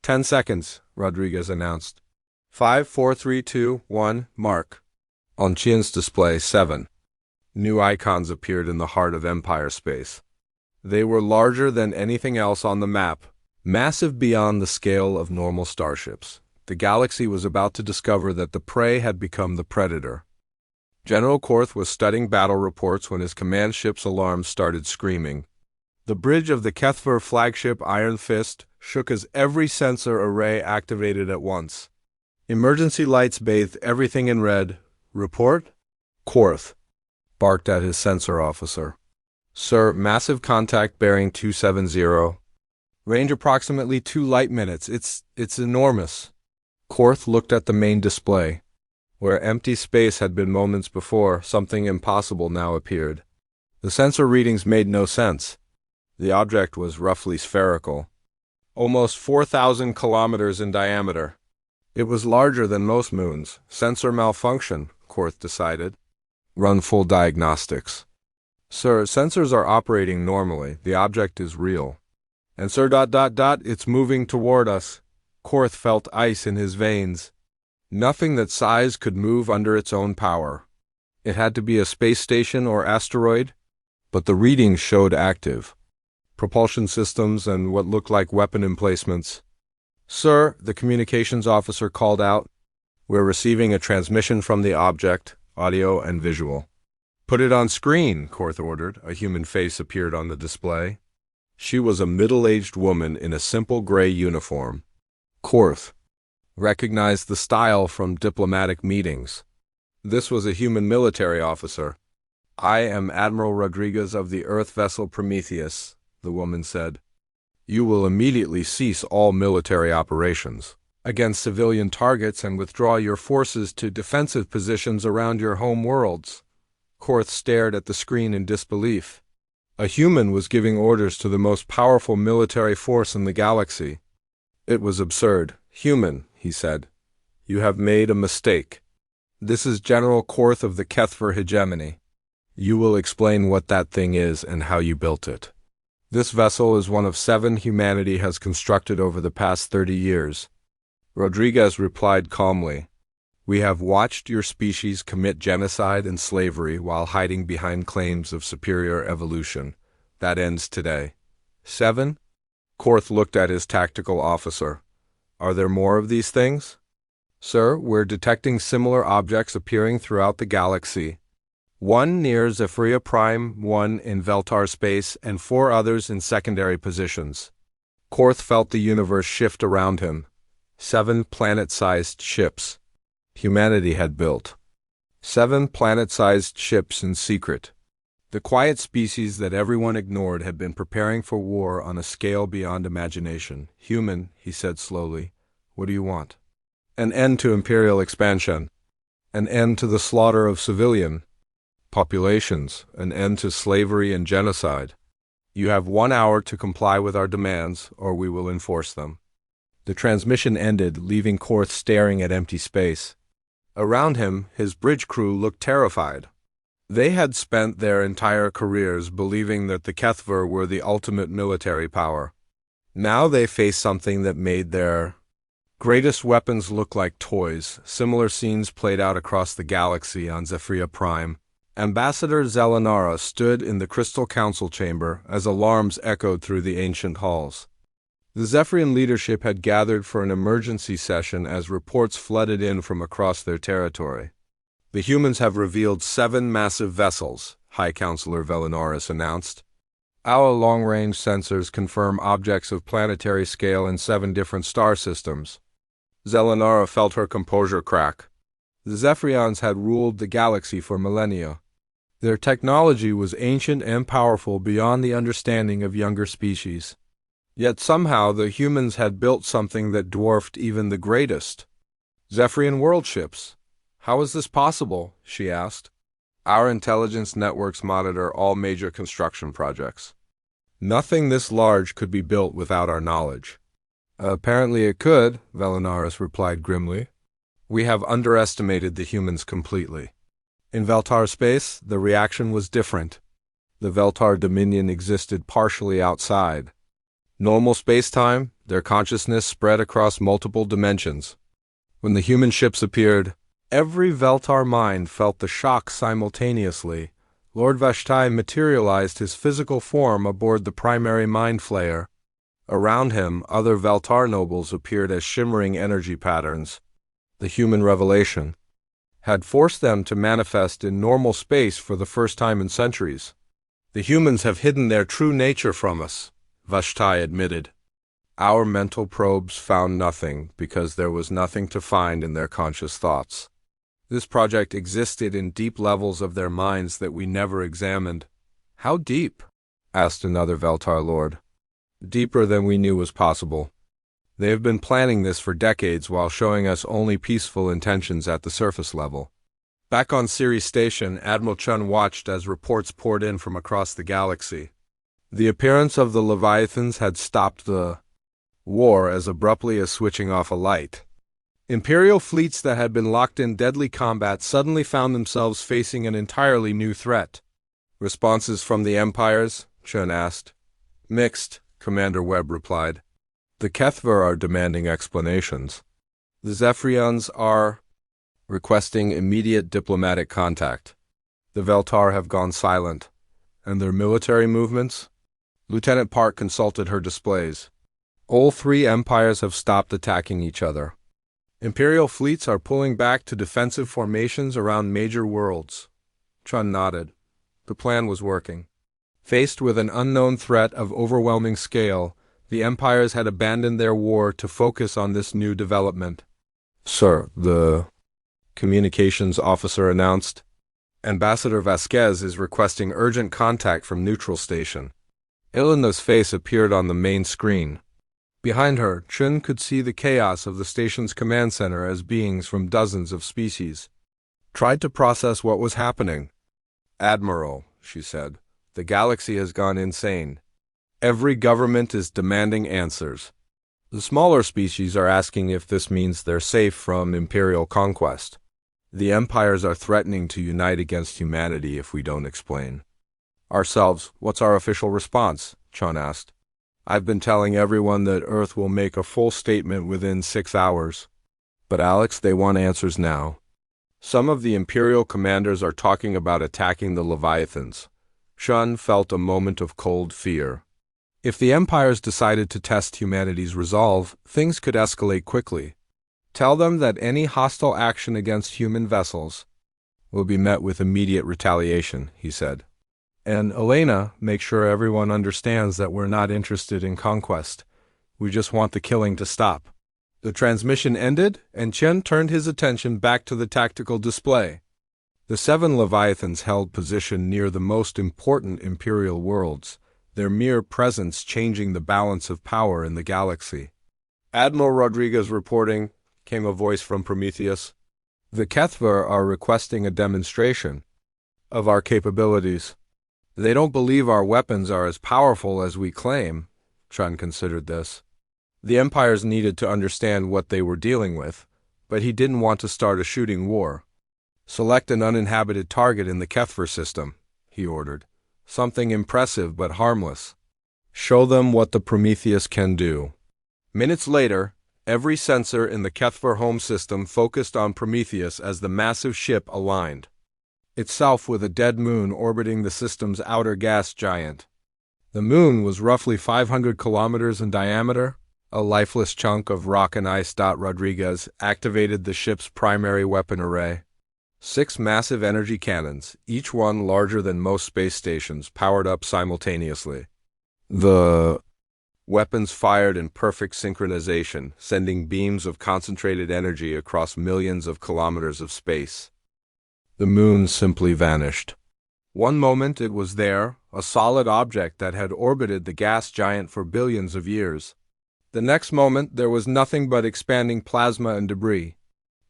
10 seconds, Rodriguez announced. 5, 4, 3, 2, 1, mark. On Qian's display, 7. New icons appeared in the heart of Empire space. They were larger than anything else on the map, massive beyond the scale of normal starships. The galaxy was about to discover that the prey had become the predator. General Korth was studying battle reports when his command ship's alarms started screaming. The bridge of the Kethver flagship Iron Fist shook as every sensor array activated at once. Emergency lights bathed everything in red. Report? Korth barked at his sensor officer. Sir, massive contact bearing 270. Range approximately 2 light minutes. It's enormous. Korth looked at the main display. Where empty space had been moments before, something impossible now appeared. The sensor readings made no sense. The object was roughly spherical, almost 4,000 kilometers in diameter. It was larger than most moons. Sensor malfunction, Korth decided. Run full diagnostics. Sir, sensors are operating normally. The object is real. And sir, it's moving toward us. Korth felt ice in his veins. Nothing that size could move under its own power. It had to be a space station or asteroid, but the readings showed active propulsion systems and what looked like weapon emplacements. Sir, the communications officer called out, we're receiving a transmission from the object, audio and visual. Put it on screen, Korth ordered. A human face appeared on the display. She was a middle-aged woman in a simple gray uniform. Korth recognized the style from diplomatic meetings. This was a human military officer. I am Admiral Rodriguez of the Earth vessel Prometheus, the woman said. You will immediately cease all military operations against civilian targets and withdraw your forces to defensive positions around your home worlds. Korth stared at the screen in disbelief. A human was giving orders to the most powerful military force in the galaxy. It was absurd. Human, he said. You have made a mistake. This is General Korth of the Kethver hegemony. You will explain what that thing is and how you built it. This vessel is one of 7 humanity has constructed over the past 30 years. Rodriguez replied calmly. We have watched your species commit genocide and slavery while hiding behind claims of superior evolution. That ends today. 7? Korth looked at his tactical officer. Are there more of these things? Sir, we're detecting similar objects appearing throughout the galaxy. 1 near Zephyria Prime, 1 in Veltar space, and 4 others in secondary positions. Korth felt the universe shift around him. 7 planet-sized ships. Humanity had built 7 planet-sized ships in secret. The quiet species that everyone ignored had been preparing for war on a scale beyond imagination. Human, he said slowly, what do you want? An end to imperial expansion. An end to the slaughter of civilian populations. An end to slavery and genocide. You have 1 hour to comply with our demands, or we will enforce them. The transmission ended, leaving Korth staring at empty space. Around him, his bridge crew looked terrified. They had spent their entire careers believing that the Kethver were the ultimate military power. Now they faced something that made their greatest weapons look like toys. Similar scenes played out across the galaxy on Zephyria Prime. Ambassador Zelenara stood in the Crystal Council chamber as alarms echoed through the ancient halls. The Zephyrian leadership had gathered for an emergency session as reports flooded in from across their territory. The humans have revealed 7 massive vessels, High Counselor Velenoris announced. Our long-range sensors confirm objects of planetary scale in 7 different star systems. Zelenara felt her composure crack. The Zephyrians had ruled the galaxy for millennia. Their technology was ancient and powerful beyond the understanding of younger species. Yet somehow the humans had built something that dwarfed even the greatest. Zephyrian world ships. How is this possible? She asked. Our intelligence networks monitor all major construction projects. Nothing this large could be built without our knowledge. Apparently it could, Velenoris replied grimly. We have underestimated the humans completely. In Veltar space, the reaction was different. The Veltar Dominion existed partially outside. Normal space-time, their consciousness spread across multiple dimensions. When the human ships appeared, every Veltar mind felt the shock simultaneously. Lord Vashtai materialized his physical form aboard the primary mind flayer. Around him, other Veltar nobles appeared as shimmering energy patterns. The human revelation had forced them to manifest in normal space for the first time in centuries. The humans have hidden their true nature from us, Vashtai admitted. Our mental probes found nothing because there was nothing to find in their conscious thoughts. This project existed in deep levels of their minds that we never examined. How deep? Asked another Veltar lord. Deeper than we knew was possible. They have been planning this for decades while showing us only peaceful intentions at the surface level. Back on Ceres Station, Admiral Chun watched as reports poured in from across the galaxy. The appearance of the Leviathans had stopped the war as abruptly as switching off a light. Imperial fleets that had been locked in deadly combat suddenly found themselves facing an entirely new threat. Responses from the Empires? Chun asked. Mixed, Commander Webb replied. The Kethver are demanding explanations. The Zephyrians are requesting immediate diplomatic contact. The Veltar have gone silent. And their military movements? Lieutenant Park consulted her displays. All 3 empires have stopped attacking each other. Imperial fleets are pulling back to defensive formations around major worlds. Chun nodded. The plan was working. Faced with an unknown threat of overwhelming scale, the empires had abandoned their war to focus on this new development. Sir, the communications officer announced. Ambassador Vasquez is requesting urgent contact from Neutral Station. Elena's face appeared on the main screen. Behind her, Chun could see the chaos of the station's command center as beings from dozens of species tried to process what was happening. Admiral, she said, the galaxy has gone insane. Every government is demanding answers. The smaller species are asking if this means they're safe from imperial conquest. The empires are threatening to unite against humanity if we don't explain. Ourselves, what's our official response? Chun asked. I've been telling everyone that Earth will make a full statement within 6 hours. But Alex, they want answers now. Some of the Imperial commanders are talking about attacking the Leviathans. Chun felt a moment of cold fear. If the empires decided to test humanity's resolve, things could escalate quickly. Tell them that any hostile action against human vessels will be met with immediate retaliation, he said. And Elena, make sure everyone understands that we're not interested in conquest. We just want the killing to stop. The transmission ended, and Chen turned his attention back to the tactical display. The 7 Leviathans held position near the most important Imperial worlds, their mere presence changing the balance of power in the galaxy. Admiral Rodriguez reporting, came a voice from Prometheus. The Kethver are requesting a demonstration of our capabilities. They don't believe our weapons are as powerful as we claim. Chun considered this. The empires needed to understand what they were dealing with, but he didn't want to start a shooting war. Select an uninhabited target in the HFY system, he ordered. Something impressive but harmless. Show them what the Prometheus can do. Minutes later, every sensor in the HFY home system focused on Prometheus as the massive ship aligned, itself with a dead moon orbiting the system's outer gas giant. The moon was roughly 500 kilometers in diameter, a lifeless chunk of rock and ice. Rodriguez activated the ship's primary weapon array. 6 massive energy cannons, each one larger than most space stations, powered up simultaneously. The weapons fired in perfect synchronization, sending beams of concentrated energy across millions of kilometers of space. The moon simply vanished. One moment it was there, a solid object that had orbited the gas giant for billions of years. The next moment there was nothing but expanding plasma and debris.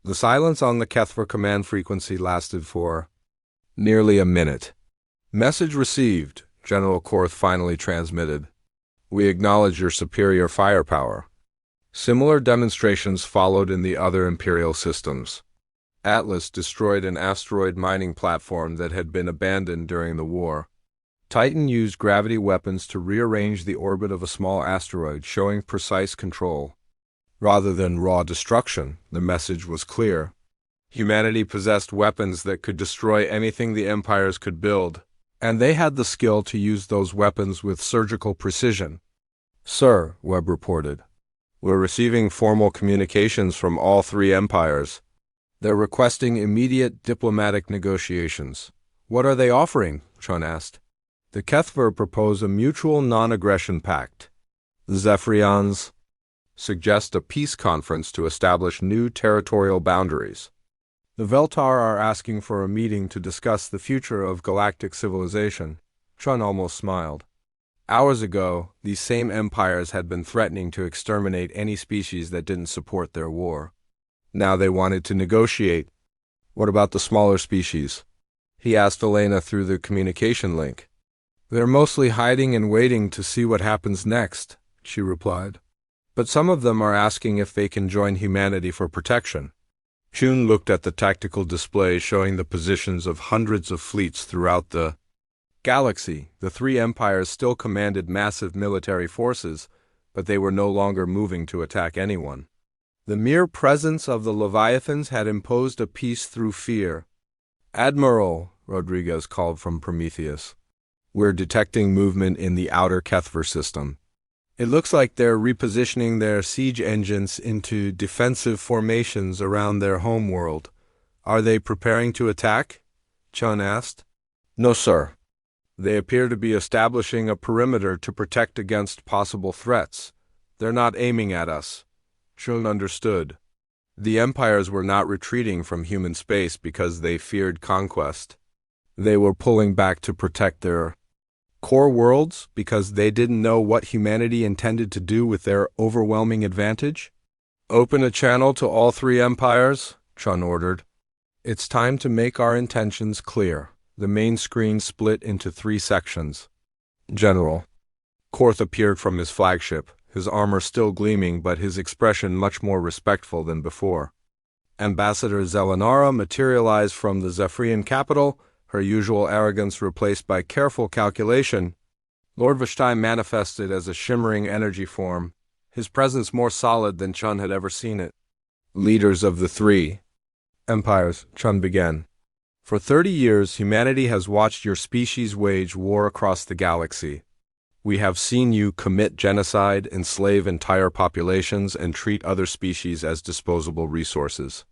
The silence on the HFY command frequency lasted for nearly a minute. Message received, General Korth finally transmitted. We acknowledge your superior firepower. Similar demonstrations followed in the other Imperial systems. Atlas destroyed an asteroid mining platform that had been abandoned during the war. Titan used gravity weapons to rearrange the orbit of a small asteroid, showing precise control. Rather than raw destruction, the message was clear. Humanity possessed weapons that could destroy anything the empires could build, and they had the skill to use those weapons with surgical precision. Sir, Webb reported, we're receiving formal communications from all 3 empires. They're requesting immediate diplomatic negotiations. What are they offering? Chun asked. The HFY propose a mutual non-aggression pact. The Zephyrians suggest a peace conference to establish new territorial boundaries. The Veltar are asking for a meeting to discuss the future of galactic civilization. Chun almost smiled. Hours ago, these same empires had been threatening to exterminate any species that didn't support their war. Now they wanted to negotiate. What about the smaller species? He asked Elena through the communication link. They're mostly hiding and waiting to see what happens next, she replied. But some of them are asking if they can join humanity for protection. Chun looked at the tactical display showing the positions of hundreds of fleets throughout the galaxy. The 3 empires still commanded massive military forces, but they were no longer moving to attack anyone. The mere presence of the Leviathans had imposed a peace through fear. Admiral, Rodriguez called from Prometheus. We're detecting movement in the outer HFY system. It looks like they're repositioning their siege engines into defensive formations around their home world. Are they preparing to attack? Chun asked. No, sir. They appear to be establishing a perimeter to protect against possible threats. They're not aiming at us. Chun understood. The empires were not retreating from human space because they feared conquest. They were pulling back to protect their core worlds because they didn't know what humanity intended to do with their overwhelming advantage. Open a channel to all 3 empires, Chun ordered. It's time to make our intentions clear. The main screen split into 3 sections. General. Korth appeared from his flagship, his armor still gleaming but his expression much more respectful than before. Ambassador Zelenara materialized from the Zephyrian capital, her usual arrogance replaced by careful calculation. Lord Vashtai manifested as a shimmering energy form, his presence more solid than Chun had ever seen it. Leaders of the 3 empires, Chun began. For 30 years, humanity has watched your species wage war across the galaxy. We have seen you commit genocide, enslave entire populations, and treat other species as disposable resources.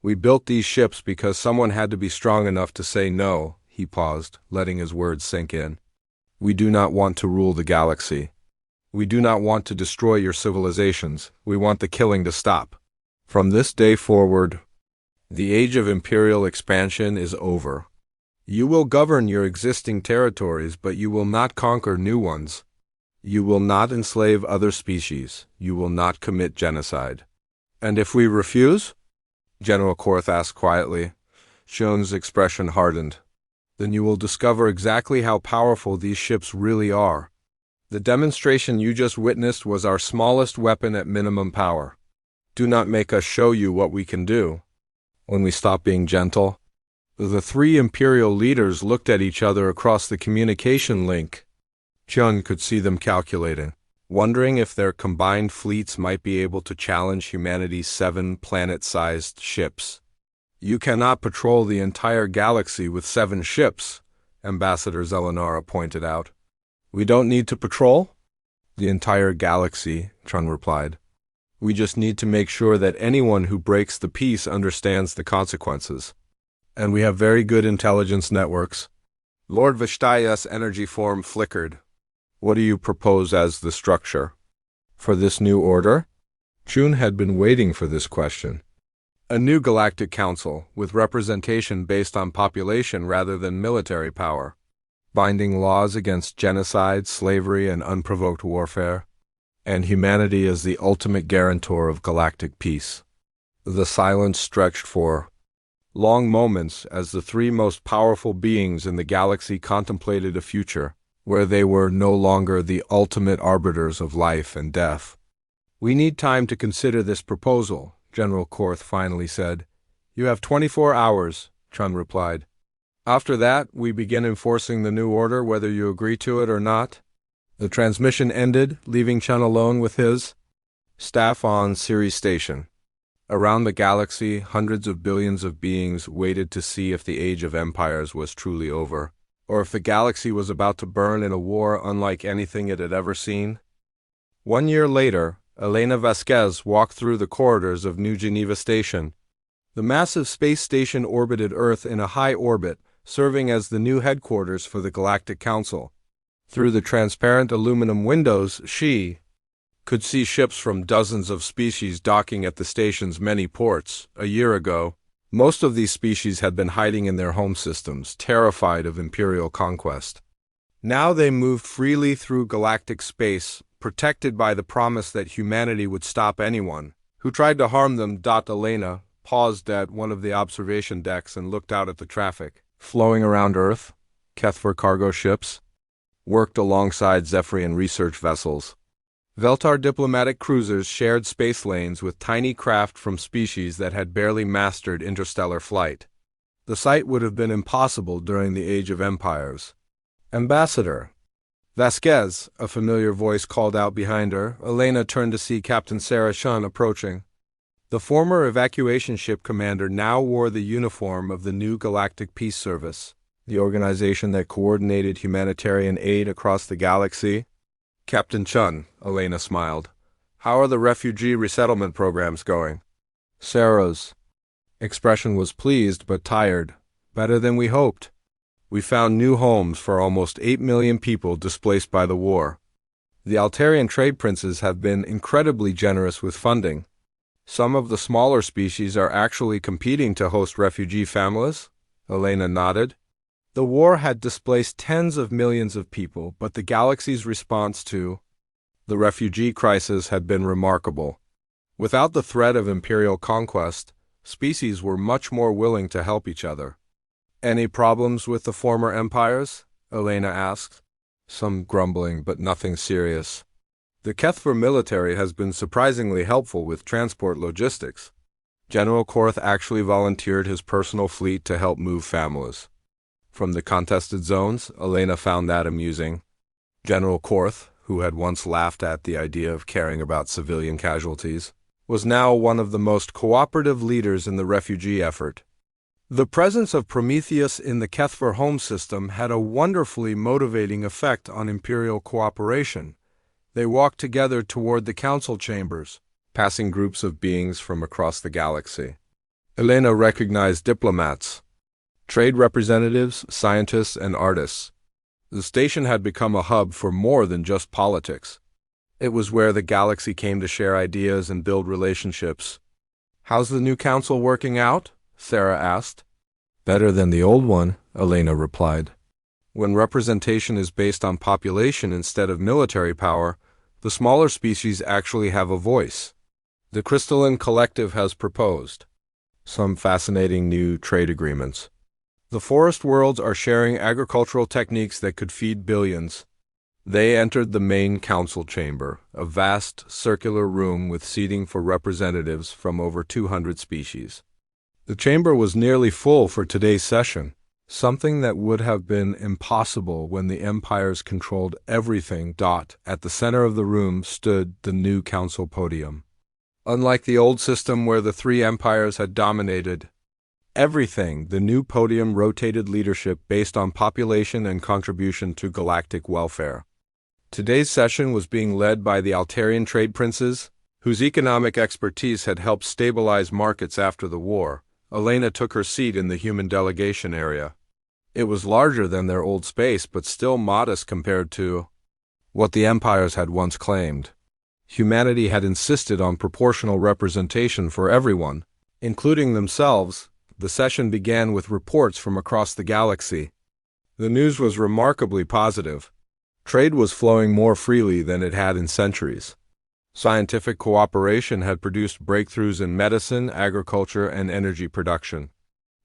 We built these ships because someone had to be strong enough to say no. He paused, letting his words sink in. We do not want to rule the galaxy. We do not want to destroy your civilizations. We want the killing to stop. From this day forward, the age of imperial expansion is over. You will govern your existing territories, but you will not conquer new ones. You will not enslave other species. You will not commit genocide. And if we refuse? General Korth asked quietly. Chun's expression hardened. Then you will discover exactly how powerful these ships really are. The demonstration you just witnessed was our smallest weapon at minimum power. Do not make us show you what we can do. When we stop being gentle, The three Imperial leaders looked at each other across the communication link. Chun could see them calculating, wondering if their combined fleets might be able to challenge humanity's 7 planet-sized ships. You cannot patrol the entire galaxy with 7 ships, Ambassador Zelenara pointed out. We don't need to patrol? The entire galaxy, Chun replied. We just need to make sure that anyone who breaks the peace understands the consequences. And we have very good intelligence networks. Lord Vishtaya's energy form flickered. What do you propose as the structure for this new order? Chun had been waiting for this question. A new galactic council, with representation based on population rather than military power, binding laws against genocide, slavery, and unprovoked warfare, and humanity as the ultimate guarantor of galactic peace. The silence stretched for long moments as the three most powerful beings in the galaxy contemplated a future where they were no longer the ultimate arbiters of life and death. We need time to consider this proposal, General Korth finally said. You have 24 hours, Chun replied. After that, we begin enforcing the new order whether you agree to it or not. The transmission ended, leaving Chun alone with his staff on Ceres Station. Around the galaxy, hundreds of billions of beings waited to see if the Age of Empires was truly over, or if the galaxy was about to burn in a war unlike anything it had ever seen. 1 year later, Elena Vasquez walked through the corridors of New Geneva Station. The massive space station orbited Earth in a high orbit, serving as the new headquarters for the Galactic Council. Through the transparent aluminum windows, she could see ships from dozens of species docking at the station's many ports. A year ago, most of these species had been hiding in their home systems, terrified of Imperial conquest. Now they moved freely through galactic space, protected by the promise that humanity would stop anyone who tried to harm them. Elena paused at one of the observation decks and looked out at the traffic flowing around Earth. Kethver cargo ships worked alongside Zephyrian research vessels. Veltar diplomatic cruisers shared space lanes with tiny craft from species that had barely mastered interstellar flight. The sight would have been impossible during the Age of Empires. Ambassador Vasquez, a familiar voice called out behind her. Elena turned to see Captain Sarah Shun approaching. The former evacuation ship commander now wore the uniform of the new Galactic Peace Service, the organization that coordinated humanitarian aid across the galaxy. Captain Chun, Elena smiled. How are the refugee resettlement programs going? Sarah's expression was pleased but tired. Better than we hoped. We found new homes for almost 8 million people displaced by the war. The Altarian trade princes have been incredibly generous with funding. Some of the smaller species are actually competing to host refugee families. Elena nodded. The war had displaced tens of millions of people, but the galaxy's response to the refugee crisis had been remarkable. Without the threat of imperial conquest, species were much more willing to help each other. Any problems with the former empires? Elena asked. Some grumbling, but nothing serious. The Kethver military has been surprisingly helpful with transport logistics. General Korth actually volunteered his personal fleet to help move families from the contested zones. Elena found that amusing. General Korth, who had once laughed at the idea of caring about civilian casualties, was now one of the most cooperative leaders in the refugee effort. The presence of Prometheus in the Kethver home system had a wonderfully motivating effect on Imperial cooperation. They walked together toward the council chambers, passing groups of beings from across the galaxy. Elena recognized diplomats, trade representatives, scientists, and artists. The station had become a hub for more than just politics. It was where the galaxy came to share ideas and build relationships. How's the new council working out? Sarah asked. Better than the old one, Elena replied. When representation is based on population instead of military power, the smaller species actually have a voice. The Crystalline Collective has proposed some fascinating new trade agreements. The forest worlds are sharing agricultural techniques that could feed billions. They entered the main council chamber, a vast circular room with seating for representatives from over 200 species. The chamber was nearly full for today's session, something that would have been impossible when the empires controlled everything. At the center of the room stood the new council podium. Unlike the old system where the three empires had dominated everything, the new podium rotated leadership based on population and contribution to galactic welfare. Today's session was being led by the Altarian trade princes, whose economic expertise had helped stabilize markets after the war. Elena took her seat in the human delegation area. It was larger than their old space, but still modest compared to what the empires had once claimed. Humanity had insisted on proportional representation for everyone, including themselves. The session began with reports from across the galaxy. The news was remarkably positive. Trade was flowing more freely than it had in centuries. Scientific cooperation had produced breakthroughs in medicine, agriculture, and energy production.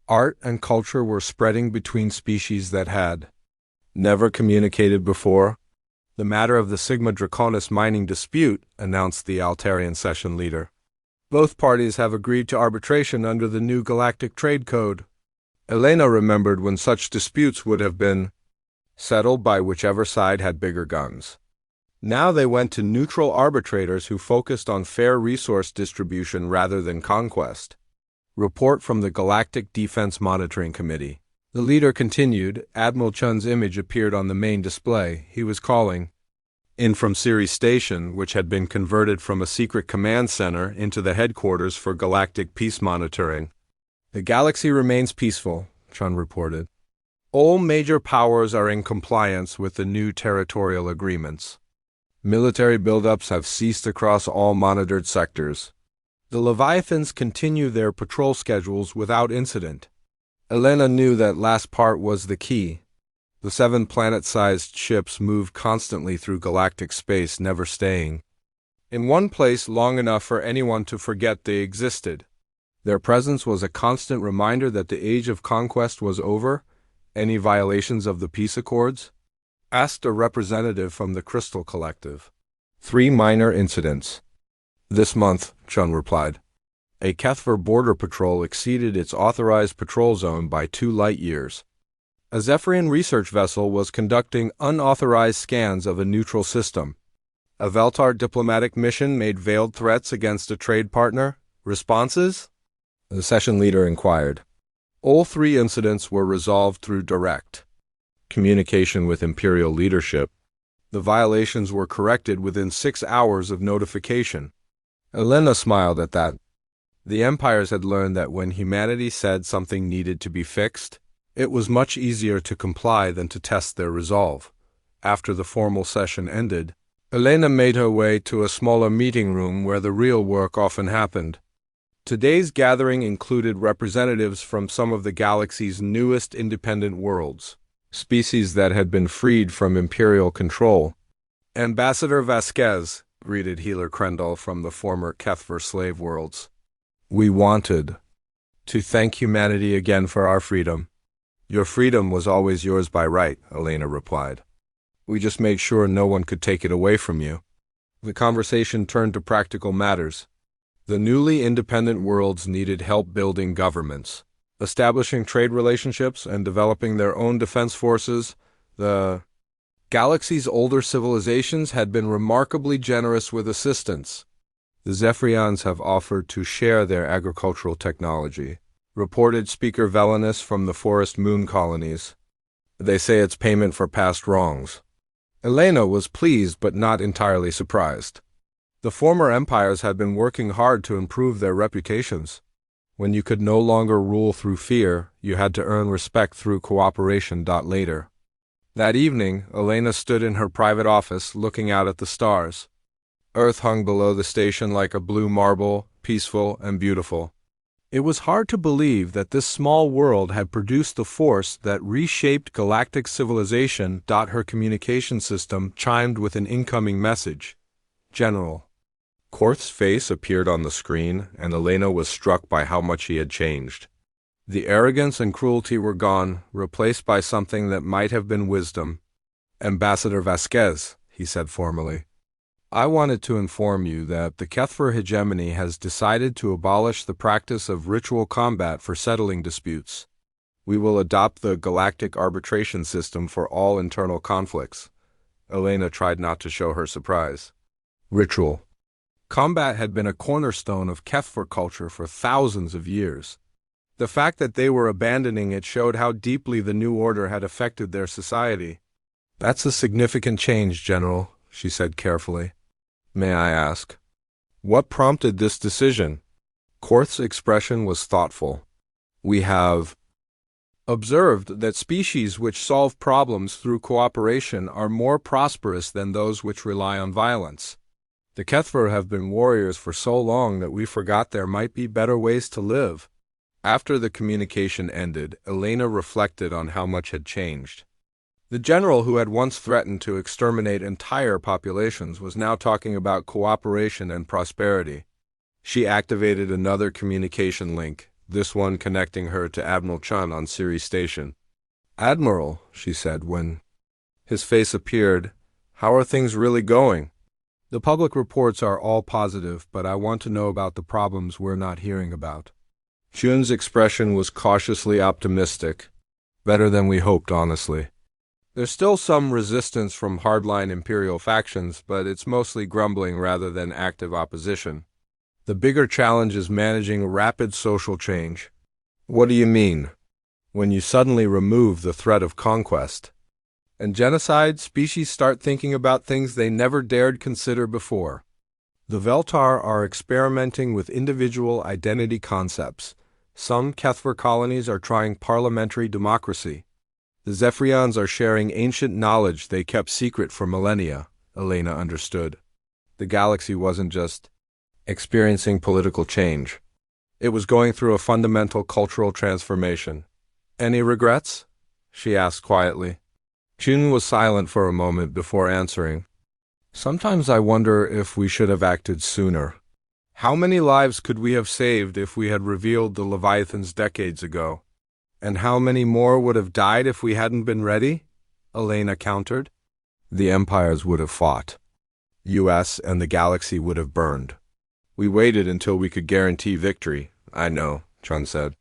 Art and culture were spreading between species that had never communicated before. The matter of the Sigma Draconis mining dispute, announced the Altarian session leader. Both parties have agreed to arbitration under the new Galactic Trade Code. Elena remembered when such disputes would have been settled by whichever side had bigger guns. Now they went to neutral arbitrators who focused on fair resource distribution rather than conquest. Report from the Galactic Defense Monitoring Committee. The leader continued. Admiral Chun's image appeared on the main display. He was calling in from Ceres Station, which had been converted from a secret command center into the headquarters for Galactic Peace Monitoring. The galaxy remains peaceful, Chun reported. All major powers are in compliance with the new territorial agreements. Military buildups have ceased across all monitored sectors. The Leviathans continue their patrol schedules without incident. Elena knew that last part was the key. The 7 planet-sized ships moved constantly through galactic space, never staying in one place long enough for anyone to forget they existed. Their presence was a constant reminder that the age of conquest was over. Any violations of the peace accords? Asked a representative from the Crystal Collective. 3 minor incidents this month, Chun replied. A Kethver border patrol exceeded its authorized patrol zone by 2 light years. A Zephyrian research vessel was conducting unauthorized scans of a neutral system. A Veltar diplomatic mission made veiled threats against a trade partner. Responses? The session leader inquired. All 3 incidents were resolved through direct communication with Imperial leadership. The violations were corrected within 6 hours of notification. Elena smiled at that. The empires had learned that when humanity said something needed to be fixed, it was much easier to comply than to test their resolve. After the formal session ended, Elena made her way to a smaller meeting room where the real work often happened. Today's gathering included representatives from some of the galaxy's newest independent worlds, species that had been freed from Imperial control. Ambassador Vasquez, greeted Healer Krendel from the former Kethver slave worlds. We wanted to thank humanity again for our freedom. Your freedom was always yours by right, Elena replied. We just made sure no one could take it away from you. The conversation turned to practical matters. The newly independent worlds needed help building governments, establishing trade relationships, and developing their own defense forces. The galaxy's older civilizations had been remarkably generous with assistance. The Zephyrians have offered to share their agricultural technology, reported Speaker Velanus from the Forest Moon colonies. They say it's payment for past wrongs. Elena was pleased but not entirely surprised. The former empires had been working hard to improve their reputations. When you could no longer rule through fear, you had to earn respect through cooperation. Later that evening, Elena stood in her private office looking out at the stars. Earth hung below the station like a blue marble, peaceful and beautiful. It was hard to believe that this small world had produced the force that reshaped galactic civilization. Her communication system chimed with an incoming message. General. Korth's face appeared on the screen, and Elena was struck by how much he had changed. The arrogance and cruelty were gone, replaced by something that might have been wisdom. Ambassador Vasquez, he said formally. I wanted to inform you that the Kethver hegemony has decided to abolish the practice of ritual combat for settling disputes. We will adopt the galactic arbitration system for all internal conflicts. Elena tried not to show her surprise. Ritual. Combat had been a cornerstone of Kethver culture for thousands of years. The fact that they were abandoning it showed how deeply the new order had affected their society. That's a significant change, General, she said carefully. May I ask, what prompted this decision? Korth's expression was thoughtful. We have observed that species which solve problems through cooperation are more prosperous than those which rely on violence. The Kethver have been warriors for so long that we forgot there might be better ways to live. After the communication ended, Elena reflected on how much had changed. The general who had once threatened to exterminate entire populations was now talking about cooperation and prosperity. She activated another communication link, this one connecting her to Admiral Chun on Siri Station. Admiral, she said when his face appeared, how are things really going? The public reports are all positive, but I want to know about the problems we're not hearing about. Chun's expression was cautiously optimistic. Better than we hoped, honestly. There's still some resistance from hardline Imperial factions, but it's mostly grumbling rather than active opposition. The bigger challenge is managing rapid social change. What do you mean? When you suddenly remove the threat of conquest and genocide, species start thinking about things they never dared consider before. The Veltar are experimenting with individual identity concepts. Some Kethver colonies are trying parliamentary democracy. The Zephyrians are sharing ancient knowledge they kept secret for millennia, Elena understood. The galaxy wasn't just experiencing political change. It was going through a fundamental cultural transformation. Any regrets? She asked quietly. Chun was silent for a moment before answering. Sometimes I wonder if we should have acted sooner. How many lives could we have saved if we had revealed the Leviathans decades ago? And how many more would have died if we hadn't been ready? Elena countered. The empires would have fought. US and the galaxy would have burned. We waited until we could guarantee victory. I know, Chun said.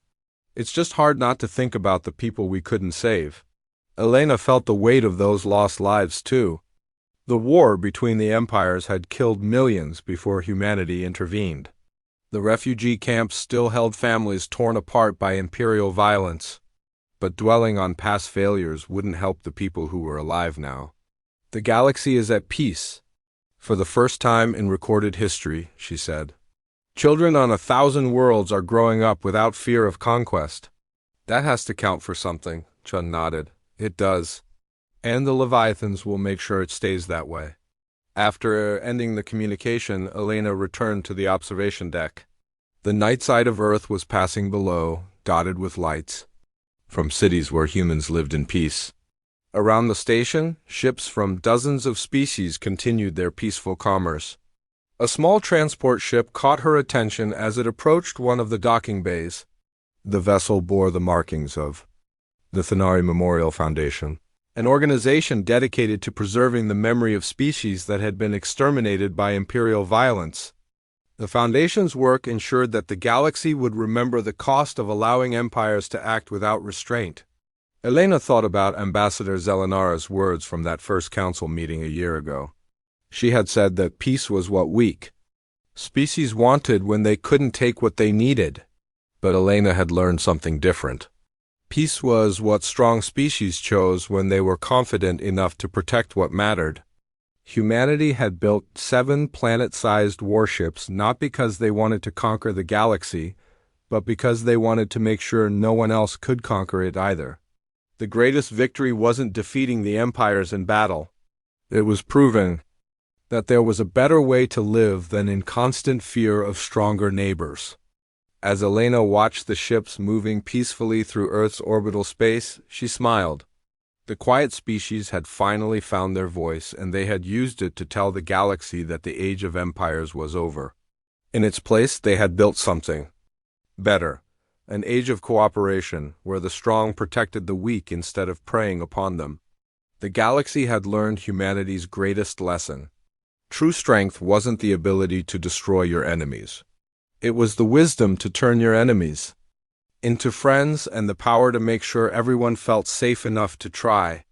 It's just hard not to think about the people we couldn't save. Elena felt the weight of those lost lives too. The war between the empires had killed millions before humanity intervened. The refugee camps still held families torn apart by imperial violence, but dwelling on past failures wouldn't help the people who were alive now. The galaxy is at peace. For the first time in recorded history, she said. Children on 1,000 worlds are growing up without fear of conquest. That has to count for something, Chun nodded. It does. And the Leviathans will make sure it stays that way. After ending the communication, Elena returned to the observation deck. The night side of Earth was passing below, dotted with lights, from cities where humans lived in peace. Around the station, ships from dozens of species continued their peaceful commerce. A small transport ship caught her attention as it approached one of the docking bays. The vessel bore the markings of the Thanari Memorial Foundation, an organization dedicated to preserving the memory of species that had been exterminated by imperial violence. The Foundation's work ensured that the galaxy would remember the cost of allowing empires to act without restraint. Elena thought about Ambassador Zelenara's words from that first council meeting a year ago. She had said that peace was what weak species wanted when they couldn't take what they needed. But Elena had learned something different. Peace was what strong species chose when they were confident enough to protect what mattered. Humanity had built 7 planet-sized warships not because they wanted to conquer the galaxy, but because they wanted to make sure no one else could conquer it either. The greatest victory wasn't defeating the empires in battle. It was proving that there was a better way to live than in constant fear of stronger neighbors. As Elena watched the ships moving peacefully through Earth's orbital space, she smiled. The quiet species had finally found their voice, and they had used it to tell the galaxy that the age of empires was over. In its place, they had built something better, an age of cooperation, where the strong protected the weak instead of preying upon them. The galaxy had learned humanity's greatest lesson. True strength wasn't the ability to destroy your enemies. It was the wisdom to turn your enemies into friends and the power to make sure everyone felt safe enough to try